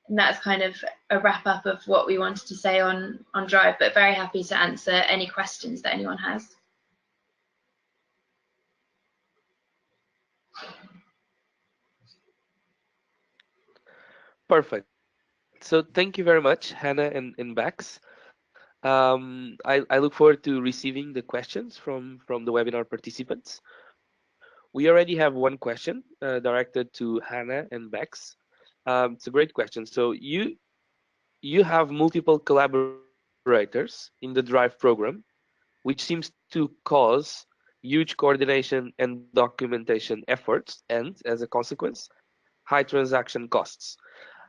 that's kind of a wrap up of what we wanted to say on Drive, but very happy to answer any questions that anyone has. Perfect. So thank you very much, Hannah and Bex. I look forward to receiving the questions from the webinar participants. We already have one question directed to Hannah and Bex. It's a great question. So you have multiple collaborators in the DRIVE program, which seems to cause huge coordination and documentation efforts, and as a consequence, high transaction costs.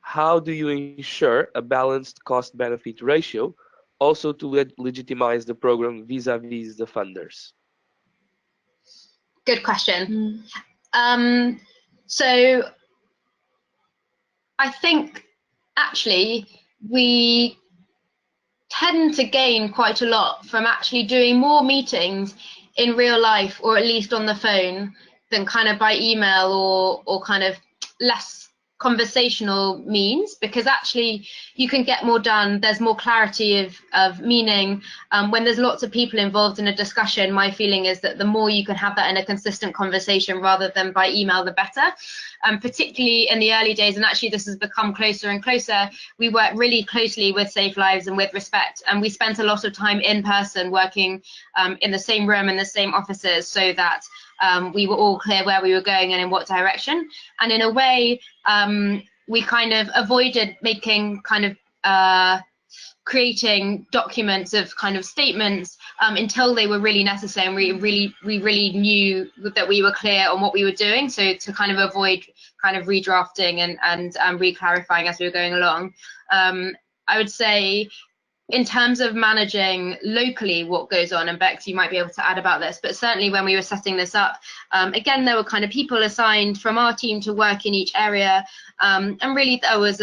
How do you ensure a balanced cost-benefit ratio, also to legitimize the program vis-a-vis the funders? Good question. So I think actually we tend to gain quite a lot from actually doing more meetings in real life, or at least on the phone, than kind of by email or kind of less conversational means, because actually you can get more done. There's more clarity of meaning. When there's lots of people involved in a discussion, my feeling is that the more you can have that in a consistent conversation rather than by email, the better. Particularly in the early days, and actually this has become closer and closer, we work really closely with Safe Lives and with Respect, and we spent a lot of time in person working in the same room, in the same offices, so that we were all clear where we were going and in what direction. And in a way, we kind of avoided making kind of creating documents of kind of statements until they were really necessary, and we really knew that we were clear on what we were doing, so to kind of avoid kind of redrafting and re-clarifying as we were going along. I would say in terms of managing locally what goes on, and Bex, you might be able to add about this, but certainly when we were setting this up, again, there were kind of people assigned from our team to work in each area, and really there was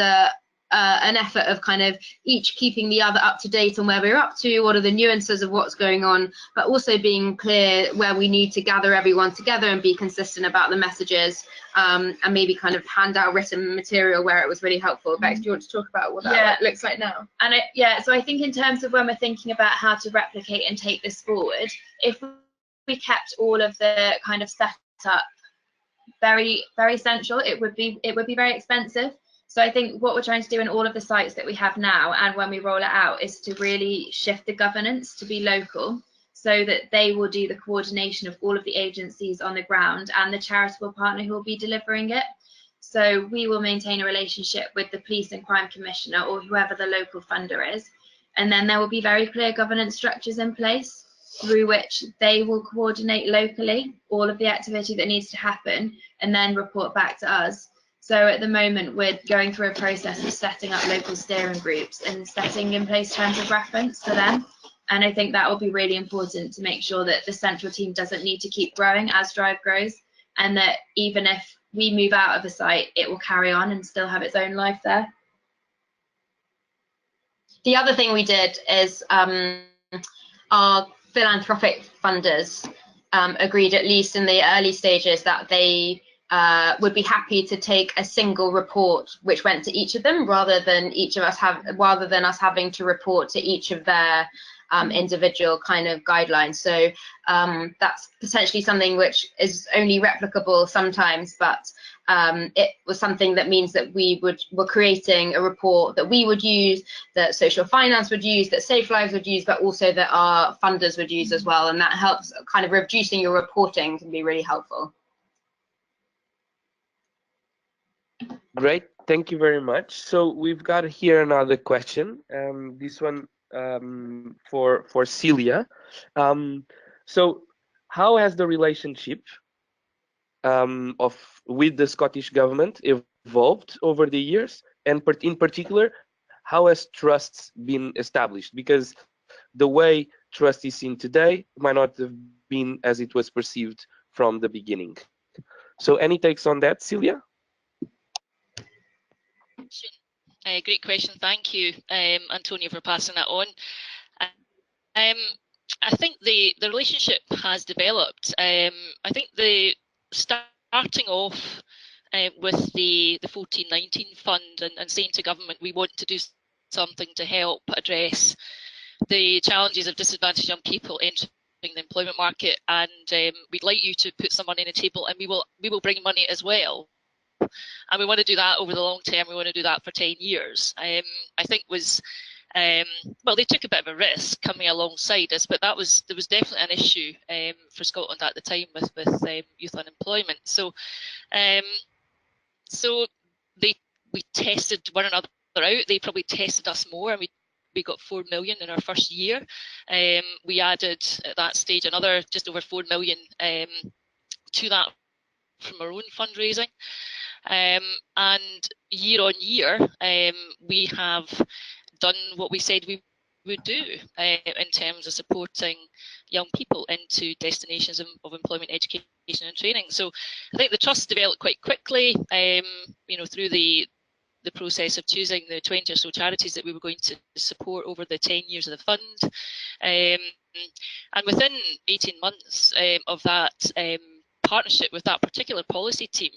an effort of kind of each keeping the other up to date on where we're up to, what are the nuances of what's going on, but also being clear where we need to gather everyone together and be consistent about the messages, and maybe kind of hand out written material where it was really helpful. Bex, do you want to talk about what that looks like now? And so I think in terms of when we're thinking about how to replicate and take this forward, if we kept all of the kind of setup very central, it would be very expensive. So I think what we're trying to do in all of the sites that we have now, and when we roll it out, is to really shift the governance to be local, so that they will do the coordination of all of the agencies on the ground and the charitable partner who will be delivering it. So we will maintain a relationship with the Police and Crime Commissioner or whoever the local funder is, and then there will be very clear governance structures in place through which they will coordinate locally all of the activity that needs to happen and then report back to us. So at the moment, we're going through a process of setting up local steering groups and setting in place terms of reference for them. And I think that will be really important to make sure that the central team doesn't need to keep growing as DRIVE grows, and that even if we move out of the site, it will carry on and still have its own life there. The other thing we did is our philanthropic funders agreed, at least in the early stages, that they would be happy to take a single report which went to each of them, rather than us having to report to each of their individual kind of guidelines. So that's potentially something which is only replicable sometimes, but it was something that means that we're creating a report that we would use, that social finance would use, that Safe Lives would use, but also that our funders would use as well. And that helps kind of reducing your reporting, can be really helpful. Great, thank you very much. So we've got here another question. This one for Celia. So how has the relationship with the Scottish government evolved over the years, and in particular, how has trust been established? Because the way trust is seen today might not have been as it was perceived from the beginning. So any takes on that, Celia? Great question, thank you, Antonio, for passing that on. I think the relationship has developed. I think the starting off with the 1419 fund and saying to government we want to do something to help address the challenges of disadvantaged young people entering the employment market, and we'd like you to put some money on the table, and we will bring money as well. And we want to do that over the long term. We want to do that for 10 years. I think was well, they took a bit of a risk coming alongside us, but there was definitely an issue for Scotland at the time with youth unemployment. So so we tested one another out. They probably tested us more, and we got 4 million in our first year. We added at that stage another just over 4 million to that from our own fundraising. And year on year, we have done what we said we would do in terms of supporting young people into destinations of employment, education and training. So I think the trust developed quite quickly, through the process of choosing the 20 or so charities that we were going to support over the 10 years of the fund. And within 18 months of that partnership with that particular policy team,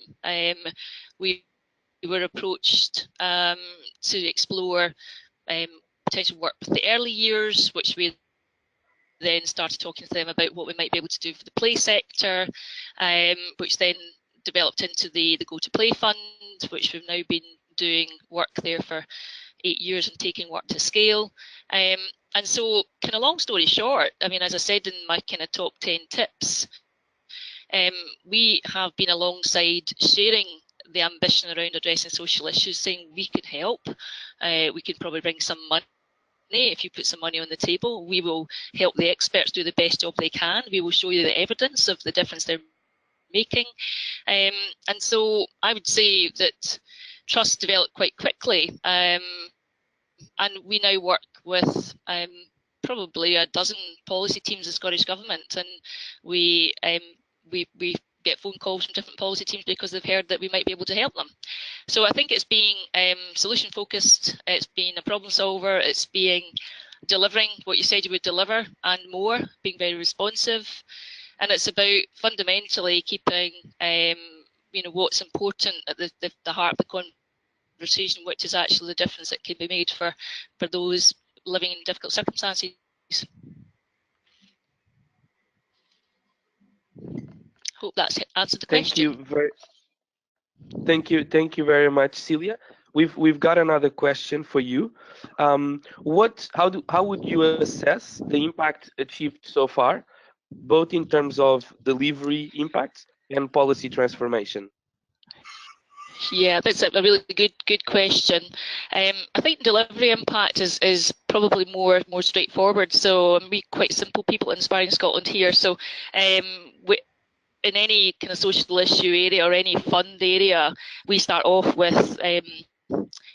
we were approached to explore potential work with the early years, which we then started talking to them about what we might be able to do for the play sector, which then developed into the Go to Play Fund, which we've now been doing work there for 8 years and taking work to scale. And so, kind of long story short, I mean, as I said in my kind of top 10 tips, we have been alongside sharing the ambition around addressing social issues, saying we could help, we could probably bring some money. If you put some money on the table, we will help the experts do the best job they can. We will show you the evidence of the difference they're making. And so I would say that trust developed quite quickly. And we now work with probably a dozen policy teams in Scottish Government, and we get phone calls from different policy teams because they've heard that we might be able to help them. So I think it's being solution focused, it's being a problem solver, it's being delivering what you said you would deliver and more, being very responsive, and it's about fundamentally keeping what's important at the heart of the conversation, which is actually the difference that can be made for those living in difficult circumstances. Hope that's answered the question. Thank you very much, Celia. We've got another question for you. How would you assess the impact achieved so far, both in terms of delivery impacts and policy transformation? Yeah, that's a really good question. I think delivery impact is probably more straightforward. So we quite simple people at Inspiring Scotland here. So in any kind of social issue area or any fund area, we start off with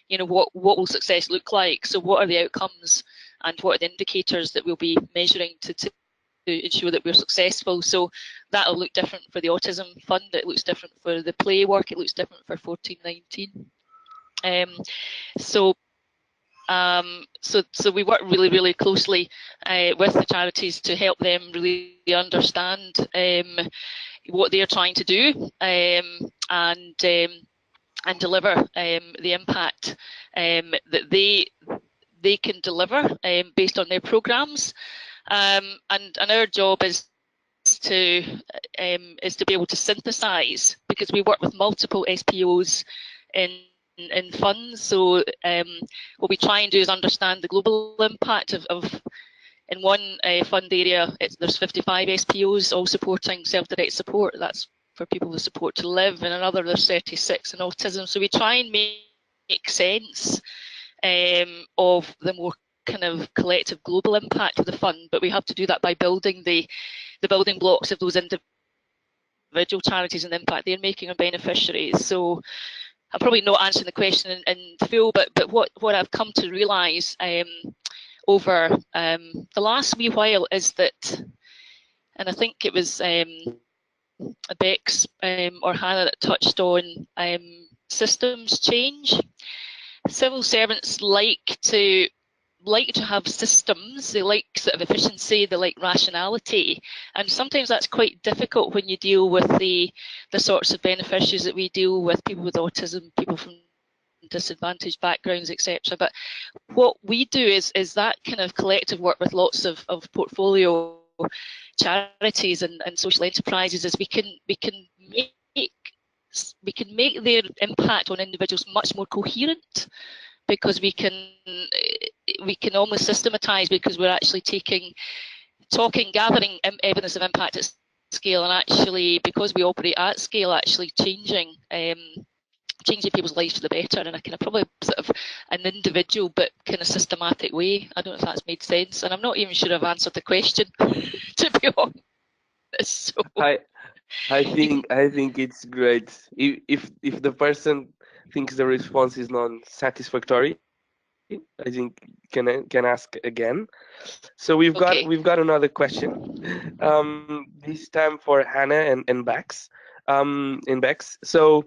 what will success look like? So what are the outcomes and what are the indicators that we'll be measuring to ensure that we're successful? So that'll look different for the Autism Fund, it looks different for the play work, it looks different for 1419. So we work really closely with the charities to help them really understand what they're trying to do and deliver the impact that they can deliver based on their programs. And our job is to be able to synthesize, because we work with multiple SPOs in funds. So what we try and do is understand the global impact of in one fund area, there's 55 SPOs all supporting self-directed support. That's for people with support to live. In another, there's 36 in autism. So we try and make sense of the more kind of collective global impact of the fund, but we have to do that by building the building blocks of those individual charities and the impact they're making on beneficiaries. So I'm probably not answering the question in full, but what I've come to realise over the last wee while is that, and I think it was Bex or Hannah that touched on systems change. Civil servants like to have systems, they like sort of efficiency, they like rationality, and sometimes that's quite difficult when you deal with the sorts of beneficiaries that we deal with, people with autism, people from disadvantaged backgrounds, etc. But what we do is that kind of collective work with lots of portfolio charities and social enterprises, is we can make their impact on individuals much more coherent, because we can we can almost systematise, because we're actually gathering evidence of impact at scale, and actually, because we operate at scale, actually changing people's lives for the better in a kind of probably sort of an individual but kind of systematic way. I don't know if that's made sense, and I'm not even sure I've answered the question, to be honest. So. I think it's great. If the person thinks the response is non-satisfactory, I think can ask again. So we've Okay. got another question. This time for Hannah and Bex. So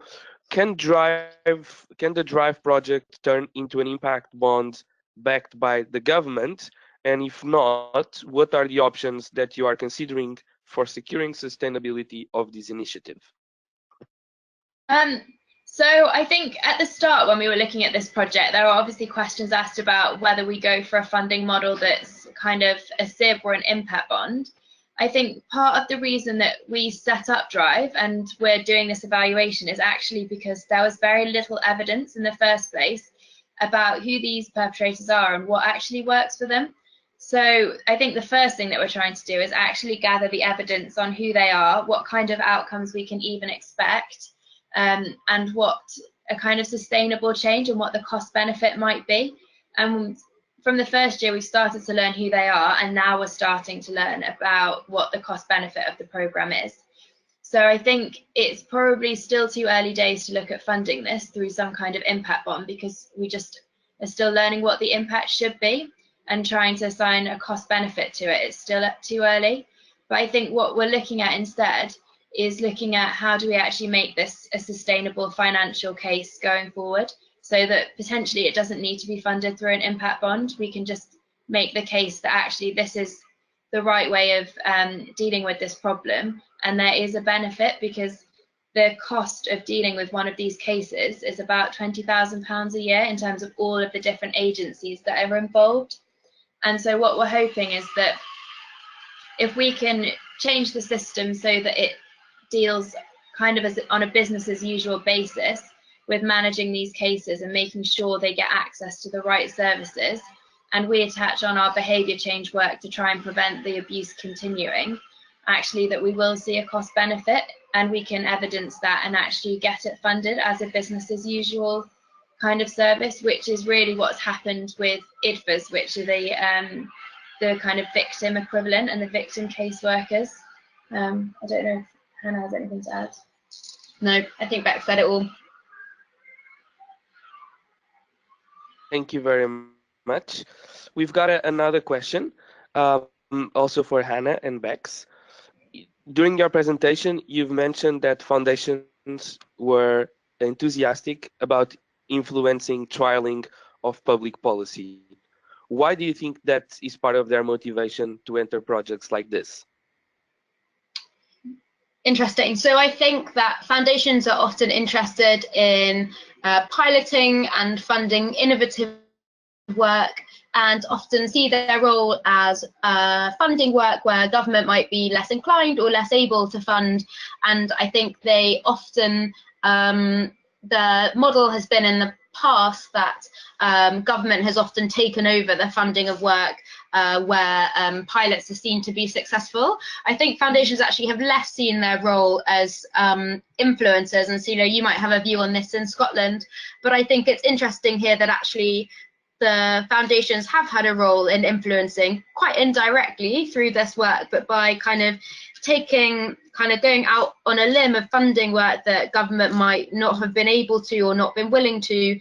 can the Drive project turn into an impact bond backed by the government? And if not, what are the options that you are considering for securing sustainability of this initiative? So I think at the start, when we were looking at this project, there were obviously questions asked about whether we go for a funding model that's kind of a SIB or an impact bond. I think part of the reason that we set up Drive and we're doing this evaluation is actually because there was very little evidence in the first place about who these perpetrators are and what actually works for them. So I think the first thing that we're trying to do is actually gather the evidence on who they are, what kind of outcomes we can even expect, and what a kind of sustainable change and what the cost benefit might be. And from the first year, we started to learn who they are, and now we're starting to learn about what the cost benefit of the programme is. So I think it's probably still too early days to look at funding this through some kind of impact bond, because we just are still learning what the impact should be and trying to assign a cost benefit to it. It's still too early. But I think what we're looking at instead is looking at how do we actually make this a sustainable financial case going forward, so that potentially it doesn't need to be funded through an impact bond. We can just make the case that actually this is the right way of dealing with this problem, and there is a benefit, because the cost of dealing with one of these cases is about £20,000 a year in terms of all of the different agencies that are involved. And so what we're hoping is that if we can change the system so that it deals kind of as on a business as usual basis with managing these cases and making sure they get access to the right services, and we attach on our behaviour change work to try and prevent the abuse continuing, actually that we will see a cost benefit, and we can evidence that and actually get it funded as a business as usual kind of service, which is really what's happened with IDFAs, which are the kind of victim equivalent and the victim caseworkers. I don't know if Hannah has anything to add. No, I think Beck said it all. Thank you very much. We've got another question, also for Hannah and Bex. During your presentation, you've mentioned that foundations were enthusiastic about influencing trialing of public policy. Why do you think that is part of their motivation to enter projects like this? Interesting. So I think that foundations are often interested in piloting and funding innovative work, and often see their role as funding work where government might be less inclined or less able to fund. And I think they often, the model has been in the past that government has often taken over the funding of work where pilots are seen to be successful. I think foundations actually have less seen their role as influencers, and so you might have a view on this in Scotland, but I think it's interesting here that actually the foundations have had a role in influencing quite indirectly through this work, but by kind of going out on a limb of funding work that government might not have been able to or not been willing to,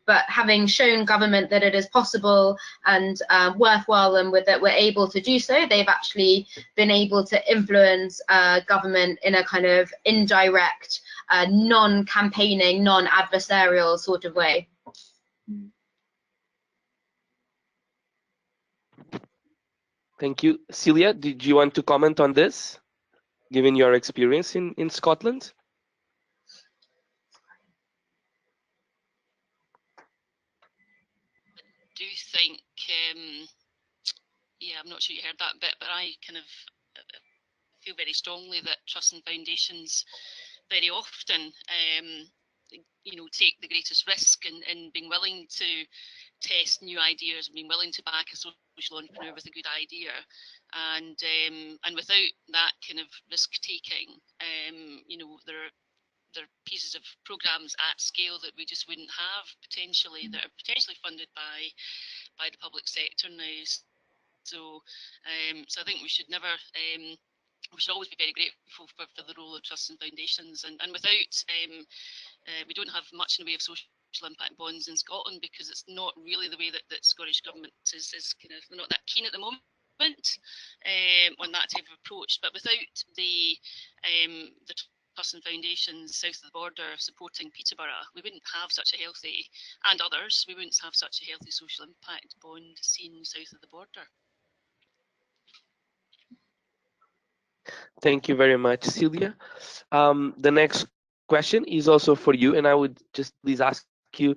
but having shown government that it is possible and worthwhile, and with that we're able to do so, they've actually been able to influence government in a kind of indirect, non-campaigning, non-adversarial sort of way. Thank you. Celia, did you want to comment on this, given your experience in Scotland? I do think, yeah, I'm not sure you heard that bit, but I kind of feel very strongly that trusts and foundations very often take the greatest risk in being willing to test new ideas and being willing to back a social entrepreneur with a good idea. And without that kind of risk taking, there are pieces of programs at scale that we just wouldn't have potentially, that are potentially funded by the public sector now. So I think we should never we should always be very grateful for the role of trusts and foundations, and without we don't have much in the way of social impact bonds in Scotland, because it's not really the way that Scottish Government is kind of, they're not that keen at the moment on that type of approach. But without the trusts and foundations south of the border supporting Peterborough, we wouldn't have such a healthy, and others, we wouldn't have such a healthy social impact bond scene south of the border. Thank you very much, Celia. The next question is also for you, and I would just please ask you,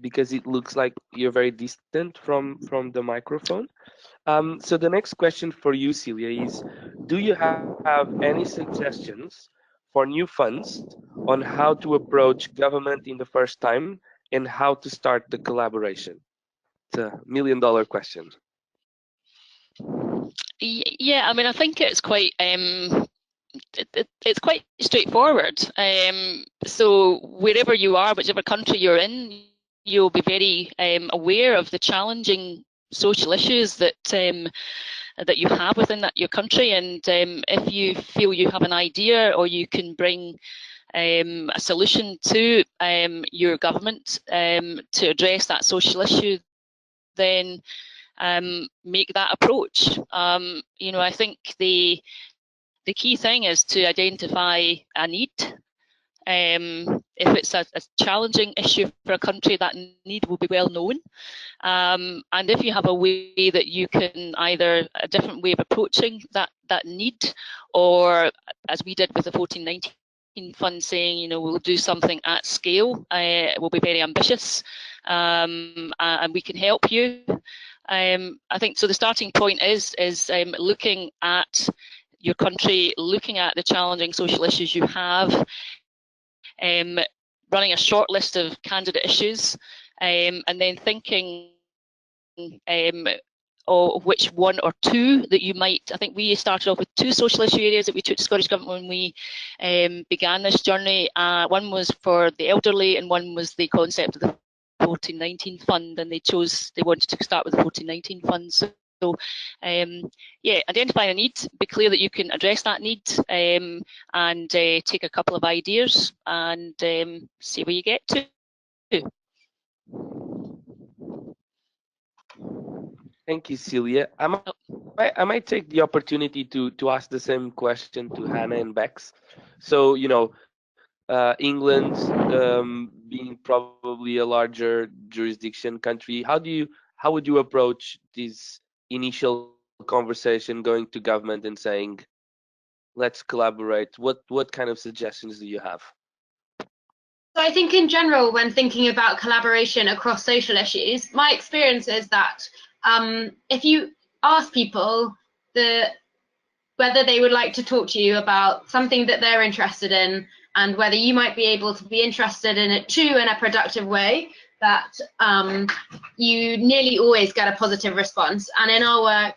because it looks like you're very distant from the microphone. So the next question for you, Celia, is: do you have any suggestions for new funds on how to approach government in the first time and how to start the collaboration? It's a $1 million question. Yeah, I mean, I think it's quite it's quite straightforward. So wherever you are, whichever country you're in, you'll be very aware of the challenging social issues that that you have within your country. And if you feel you have an idea, or you can bring a solution to your government to address that social issue, then make that approach. I think the key thing is to identify a need. If it's a challenging issue for a country, that need will be well known. And if you have a way that you can, either a different way of approaching that need, or as we did with the 1419 fund, saying, we'll do something at scale, we'll be very ambitious, and we can help you. I think so. The starting point is looking at your country, looking at the challenging social issues you have, running a short list of candidate issues, and then thinking of which one or two that you might. I think we started off with 2 social issue areas that we took to Scottish Government when we began this journey. One was for the elderly, and one was the concept of the 1419 fund, and they wanted to start with the 1419 fund. So yeah, identify a need, be clear that you can address that need, and take a couple of ideas and see where you get to. Thank you, Celia. I might take the opportunity to ask the same question to Hannah and Bex. So, England being probably a larger jurisdiction country, how would you approach this initial conversation, going to government and saying, let's collaborate? What kind of suggestions do you have? So I think in general, when thinking about collaboration across social issues, my experience is that if you ask people whether they would like to talk to you about something that they're interested in, and whether you might be able to be interested in it too in a productive way, that you nearly always get a positive response. And in our work,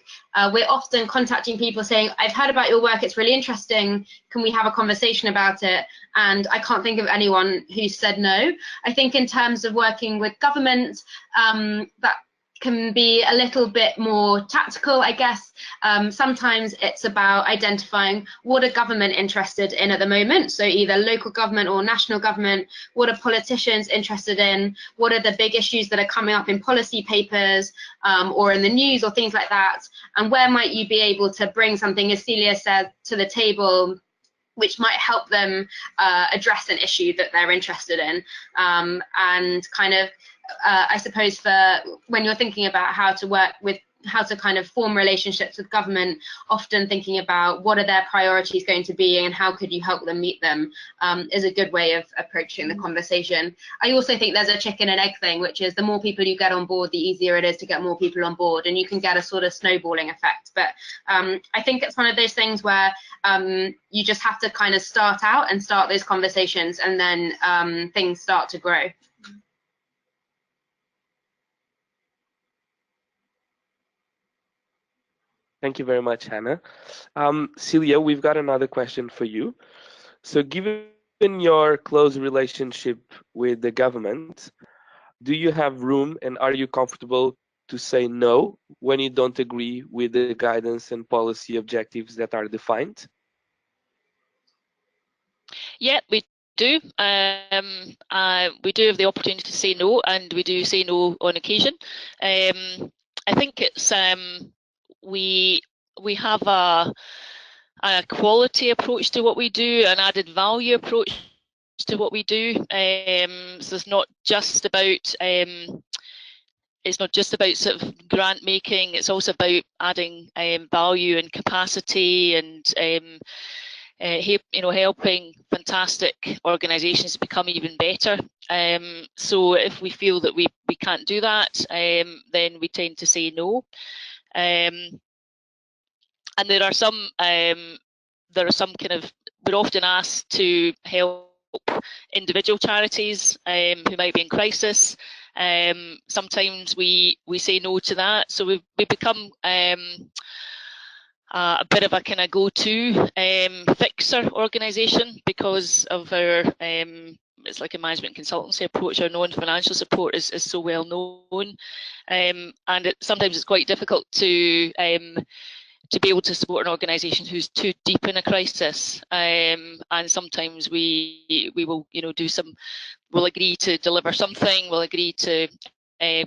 we're often contacting people saying, I've heard about your work, it's really interesting, can we have a conversation about it? And I can't think of anyone who said no. I think in terms of working with government, that can be a little bit more tactical, I guess. Sometimes it's about identifying what are government interested in at the moment, so either local government or national government. What are politicians interested in? What are the big issues that are coming up in policy papers or in the news or things like that? And where might you be able to bring something, as Celia said, to the table which might help them address an issue that they're interested in, and kind of I suppose for when you're thinking about how to work with kind of form relationships with government, often thinking about what are their priorities going to be and how could you help them meet them, is a good way of approaching the conversation. I also think there's a chicken and egg thing, which is the more people you get on board, the easier it is to get more people on board, and you can get a sort of snowballing effect. But I think it's one of those things where you just have to kind of start out and start those conversations, and then things start to grow. Thank you very much, Hannah. Celia, we've got another question for you. So given your close relationship with the government, do you have room and are you comfortable to say no when you don't agree with the guidance and policy objectives that are defined? Yeah, we do. We do have the opportunity to say no, and we do say no on occasion. I think it's we have a quality approach to what we do, an added value approach to what we do. So it's not just about sort of grant making. It's also about adding value and capacity, and helping fantastic organisations become even better. So if we feel that we can't do that, then we tend to say no. And there are some kind of, we're often asked to help individual charities who might be in crisis. Sometimes we say no to that, so we become a bit of a kind of go-to fixer organisation because of our it's like a management consultancy approach. Our non-financial support is so well known, and sometimes it's quite difficult to be able to support an organisation who's too deep in a crisis, and sometimes we will we'll agree to deliver something, we'll agree to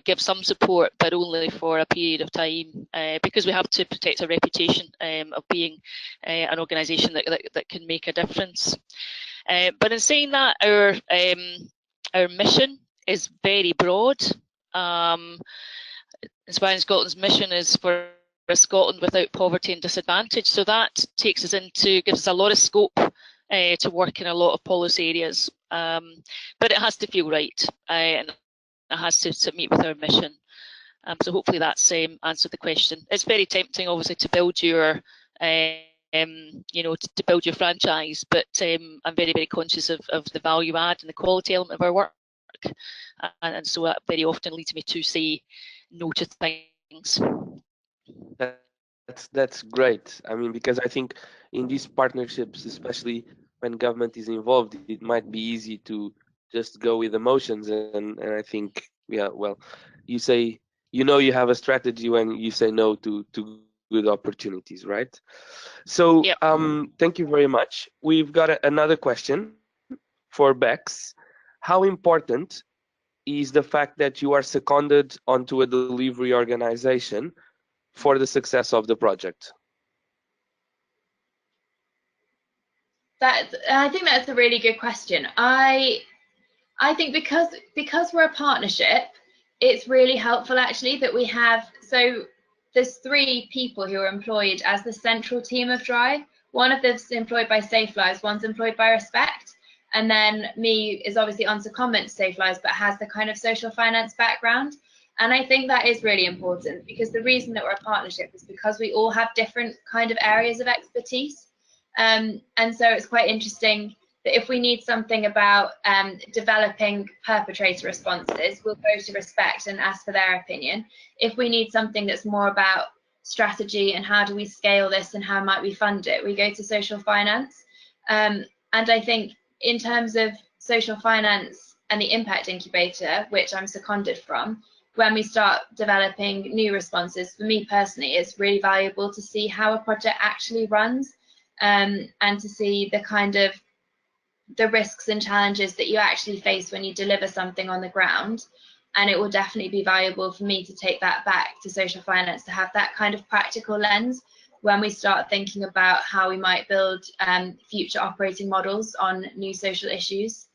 give some support, but only for a period of time, because we have to protect our reputation of being an organisation that can make a difference. But in saying that, our mission is very broad. Inspiring Scotland's mission is for a Scotland without poverty and disadvantage. So that gives us a lot of scope to work in a lot of policy areas. But it has to feel right, and it has to meet with our mission. So hopefully that's answered the question. It's very tempting, obviously, to build your to build your franchise, but I'm very, very conscious of the value add and the quality element of our work, and so that very often leads me to say no to things. That's great. I mean, because I think in these partnerships, especially when government is involved, it might be easy to just go with emotions, and I think, yeah, well, you say you have a strategy when you say no to good opportunities, right? So yep. Thank you very much. We've got another question for Bex. How important is the fact that you are seconded onto a delivery organization for the success of the project? I think that's a really good question. I think because we're a partnership, it's really helpful actually that we have, so there's 3 people who are employed as the central team of Drive. One of them is employed by Safe Lives, one's employed by Respect, and then me is obviously on secondment to Safe Lives, but has the kind of social finance background. And I think that is really important, because the reason that we're a partnership is because we all have different kind of areas of expertise. And so it's quite interesting that if we need something about developing perpetrator responses, we'll go to Respect and ask for their opinion. If we need something that's more about strategy and how do we scale this and how might we fund it, we go to social finance. And I think in terms of social finance and the impact incubator, which I'm seconded from, when we start developing new responses, for me personally, it's really valuable to see how a project actually runs, and to see the kind of the risks and challenges that you actually face when you deliver something on the ground. And it will definitely be valuable for me to take that back to social finance, to have that kind of practical lens when we start thinking about how we might build future operating models on new social issues.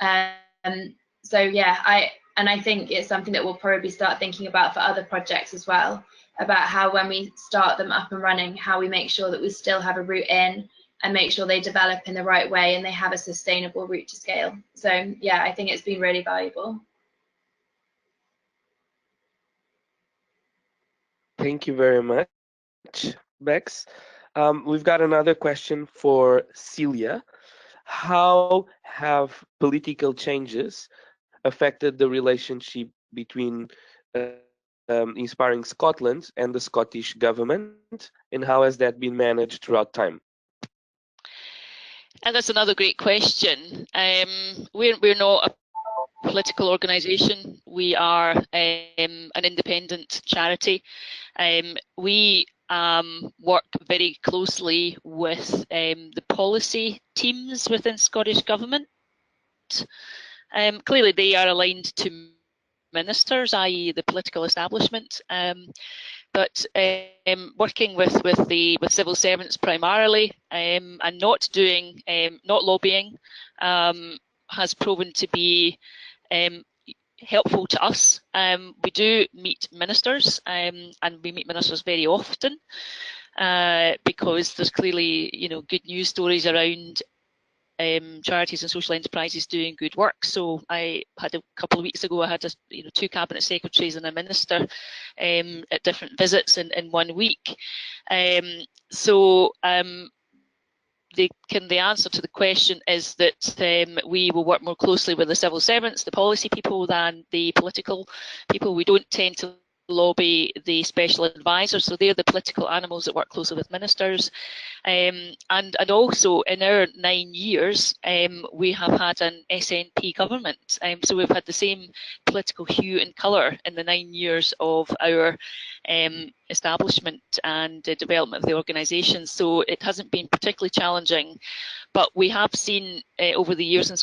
So yeah, I I think it's something that we'll probably start thinking about for other projects as well, about how when we start them up and running, how we make sure that we still have a route in and make sure they develop in the right way and they have a sustainable route to scale. So yeah, I think it's been really valuable. Thank you very much, Bex. We've got another question for Celia. How have political changes affected the relationship between Inspiring Scotland and the Scottish government, and how has that been managed throughout time? And that's another great question. We're not a political organisation. We are an independent charity. We work very closely with the policy teams within Scottish Government. Clearly, they are aligned to ministers, i.e., the political establishment. But working with civil servants primarily, and not lobbying, has proven to be helpful to us. We do meet ministers, and we meet ministers very often, because there's clearly, good news stories around charities and social enterprises doing good work. So I had a couple of weeks ago, I had 2 cabinet secretaries and a minister at different visits in 1 week. The answer to the question is that we will work more closely with the civil servants, the policy people, than the political people. We don't tend to lobby the special advisors, so they're the political animals that work closely with ministers. And also in our 9 years, we have had an SNP government, so we've had the same political hue and colour in the 9 years of our establishment and development of the organisation. So it hasn't been particularly challenging, but we have seen over the years in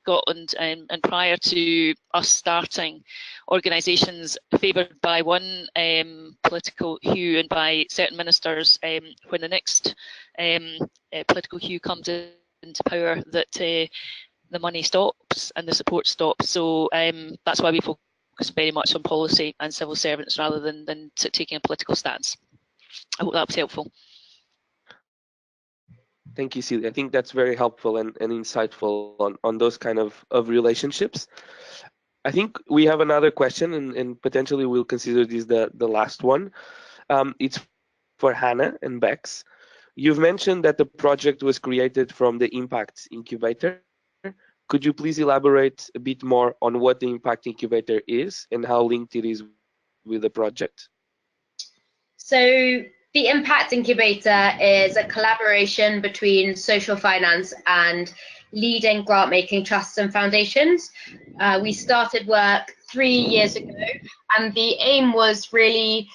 Scotland, and prior to us starting, organisations favoured by one political hue and by certain ministers, when the next political hue comes into power, that the money stops and the support stops. So that's why we focus very much on policy and civil servants rather than taking a political stance. I hope that was helpful. Thank you, Celia. I think that's very helpful and insightful on those kind of relationships. I think we have another question, and potentially we'll consider this the last one. It's for Hannah and Bex. You've mentioned that the project was created from the Impact Incubator. Could you please elaborate a bit more on what the Impact Incubator is and how linked it is with the project? So the Impact Incubator is a collaboration between social finance and leading grant-making trusts and foundations. We started work 3 years ago, and the aim was really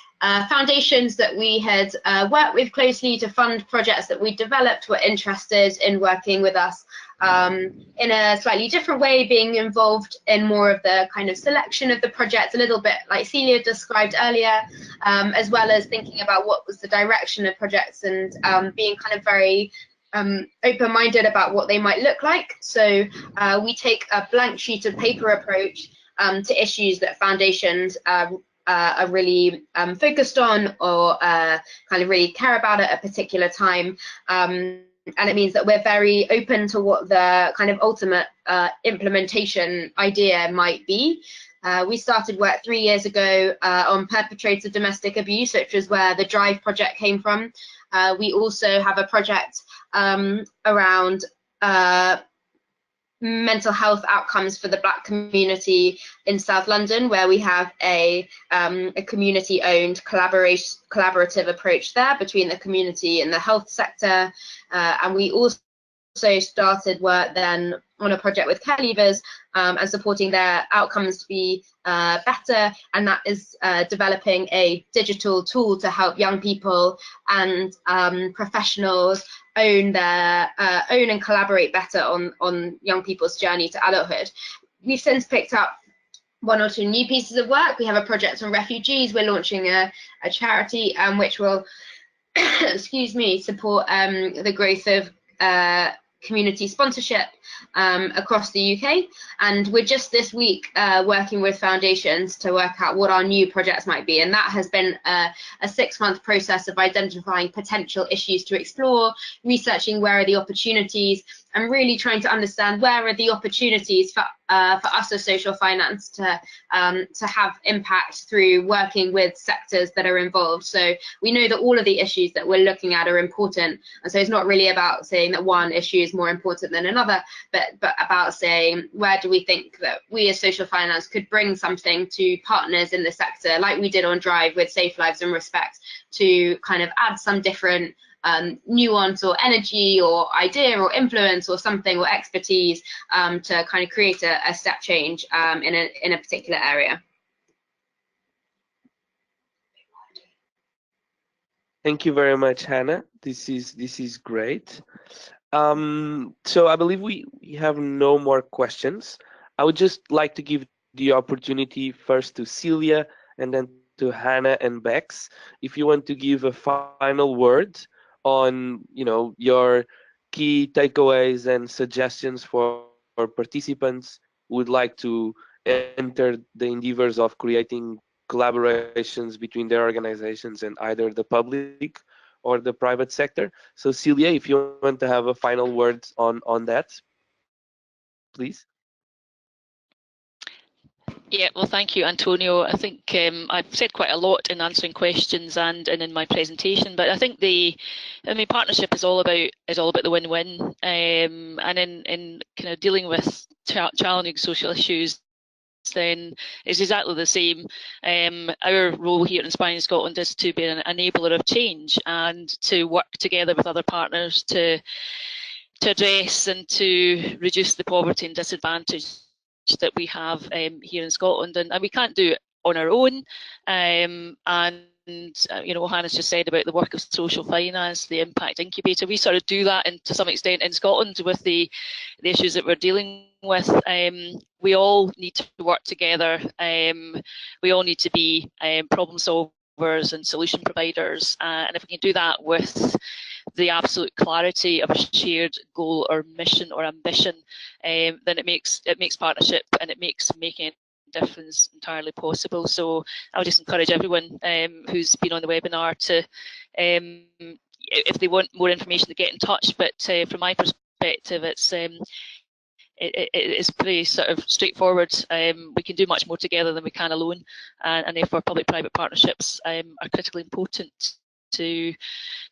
foundations that we had worked with closely to fund projects that we developed were interested in working with us in a slightly different way, being involved in more of the kind of selection of the project, a little bit like Celia described earlier, as well as thinking about what was the direction of projects and being kind of very open-minded about what they might look like. So we take a blank sheet of paper approach to issues that foundations are really focused on or kind of really care about at a particular time. And it means that we're very open to what the kind of ultimate implementation idea might be. We started work 3 years ago on perpetrators of domestic abuse, which is where the DRIVE project came from. We also have a project around mental health outcomes for the Black community in South London, where we have a community-owned collaborative approach there between the community and the health sector. And we also started work then on a project with care leavers and supporting their outcomes to be better, and that is developing a digital tool to help young people and professionals own and collaborate better on young people's journey to adulthood. We've since picked up 1 or 2 new pieces of work. We have a project on refugees. We're launching a charity which will excuse me, support the growth of community sponsorship across the UK, and we're just this week working with foundations to work out what our new projects might be, and that has been a 6-month process of identifying potential issues to explore, researching where are the opportunities, and really trying to understand where are the opportunities for us as social finance to have impact through working with sectors that are involved. So we know that all of the issues that we're looking at are important, and so it's not really about saying that one issue is more important than another, but about saying where do we think that we as social finance could bring something to partners in the sector, like we did on Drive with Safe Lives and Respect, to kind of add some different nuance or energy or idea or influence or something or expertise to kind of create a step change in a particular area. Thank you very much, Hannah. This is great. So I believe we have no more questions. I would just like to give the opportunity first to Celia and then to Hannah and Bex. If you want to give a final word on, your key takeaways and suggestions for participants who would like to enter the endeavors of creating collaborations between their organizations and either the public or the private sector. So Celia, if you want to have a final word on that, please. Yeah, well, thank you, Antonio. I think I've said quite a lot in answering questions and in my presentation, but I think partnership is all about the win-win, and in kind of dealing with challenging social issues, then it's exactly the same. Our role here in Inspiring Scotland is to be an enabler of change and to work together with other partners to address and to reduce the poverty and disadvantage that we have here in Scotland, and we can't do it on our own. What Hannah's just said about the work of social finance, the impact incubator, we sort of do that, and to some extent in Scotland with the issues that we're dealing with. We all need to work together. We all need to be problem solvers and solution providers, and if we can do that with the absolute clarity of a shared goal or mission or ambition, then it makes partnership and it makes making a difference entirely possible. So I would just encourage everyone who's been on the webinar to, if they want more information, to get in touch. But from my perspective, it's pretty sort of straightforward. We can do much more together than we can alone, and therefore public-private partnerships are critically important to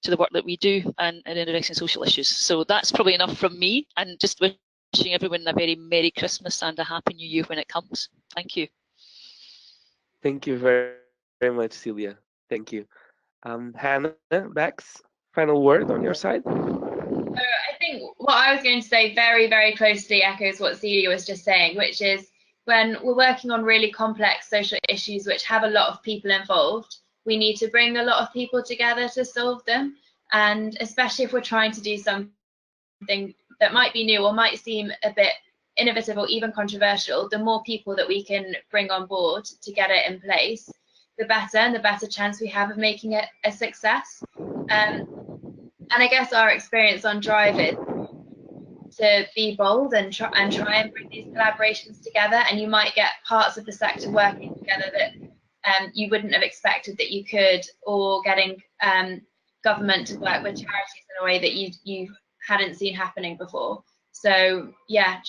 the work that we do and in addressing social issues. So that's probably enough from me, and just wishing everyone a very Merry Christmas and a Happy New Year when it comes. Thank you. Thank you very, very much, Celia. Thank you. Hannah, Bex, final word on your side? I think what I was going to say very, very closely echoes what Celia was just saying, which is when we're working on really complex social issues which have a lot of people involved, we need to bring a lot of people together to solve them. And especially if we're trying to do something that might be new or might seem a bit innovative or even controversial, the more people that we can bring on board to get it in place, the better, and the better chance we have of making it a success. And I guess our experience on Drive is to be bold and try and bring these collaborations together, and you might get parts of the sector working together that you wouldn't have expected that you could, or getting government to work with charities in a way that you hadn't seen happening before. So yeah,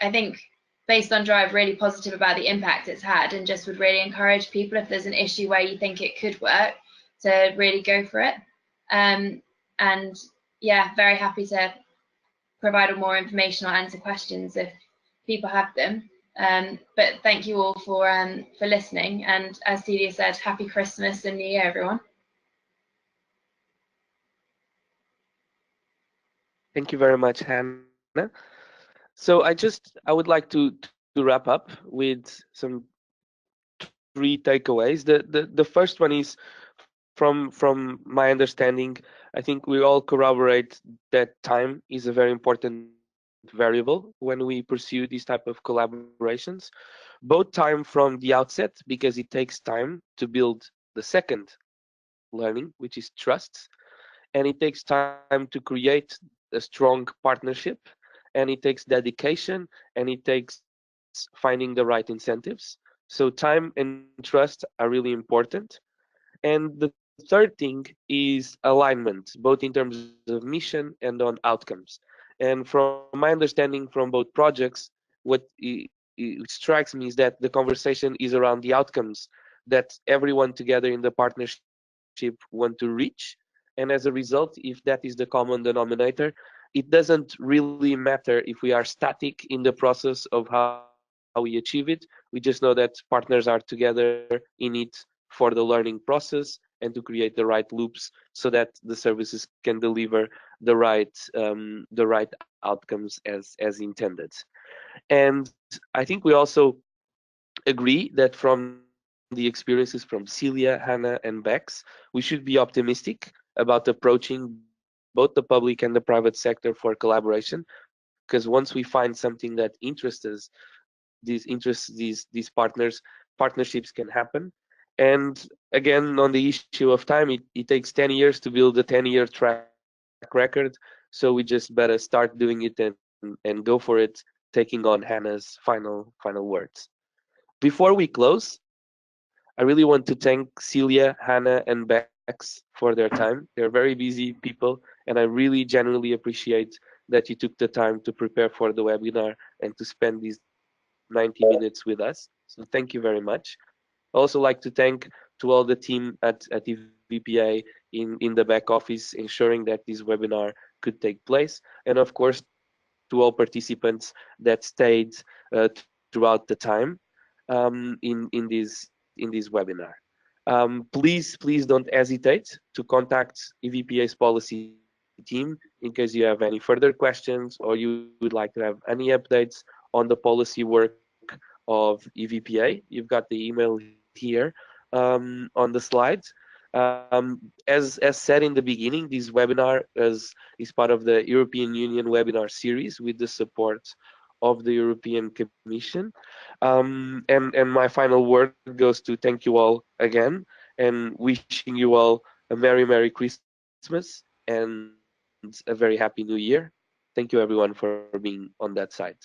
I think based on Drive, really positive about the impact it's had, and just would really encourage people, if there's an issue where you think it could work, to really go for it. And yeah, very happy to provide more information or answer questions if people have them. But thank you all for listening, and as Celia said, Happy Christmas and New Year, everyone. Thank you very much, Hannah. So I would like to wrap up with some 3 takeaways. The first one is, from my understanding, I think we all corroborate that time is a very important variable when we pursue these type of collaborations. Both time from the outset, because it takes time to build the second learning, which is trust, and it takes time to create a strong partnership, and it takes dedication, and it takes finding the right incentives. So time and trust are really important. And the third thing is alignment, both in terms of mission and on outcomes. And from my understanding from both projects, what it strikes me is that the conversation is around the outcomes that everyone together in the partnership want to reach. And as a result, if that is the common denominator, it doesn't really matter if we are static in the process of how we achieve it. We just know that partners are together in it for the learning process and to create the right loops so that the services can deliver the right outcomes as intended. And I think we also agree that from the experiences from Celia, Hannah, and Bex, we should be optimistic about approaching both the public and the private sector for collaboration, because once we find something that interests these partnerships can happen. And again, on the issue of time, it takes 10 years to build a 10-year track record. So we just better start doing it and go for it, taking on Hannah's final words. Before we close, I really want to thank Celia, Hannah, and Bex for their time. They're very busy people, and I really genuinely appreciate that you took the time to prepare for the webinar and to spend these 90 minutes with us. So thank you very much. I also like to thank to all the team at EVPA in the back office, ensuring that this webinar could take place, and of course to all participants that stayed throughout the time in this webinar. Please don't hesitate to contact EVPA's policy team in case you have any further questions or you would like to have any updates on the policy work of EVPA. You've got the email here on the slides. As said in the beginning, this webinar is part of the European Union webinar series with the support of the European Commission. And my final word goes to thank you all again and wishing you all a Merry Christmas and a very Happy New Year. Thank you everyone for being on that side.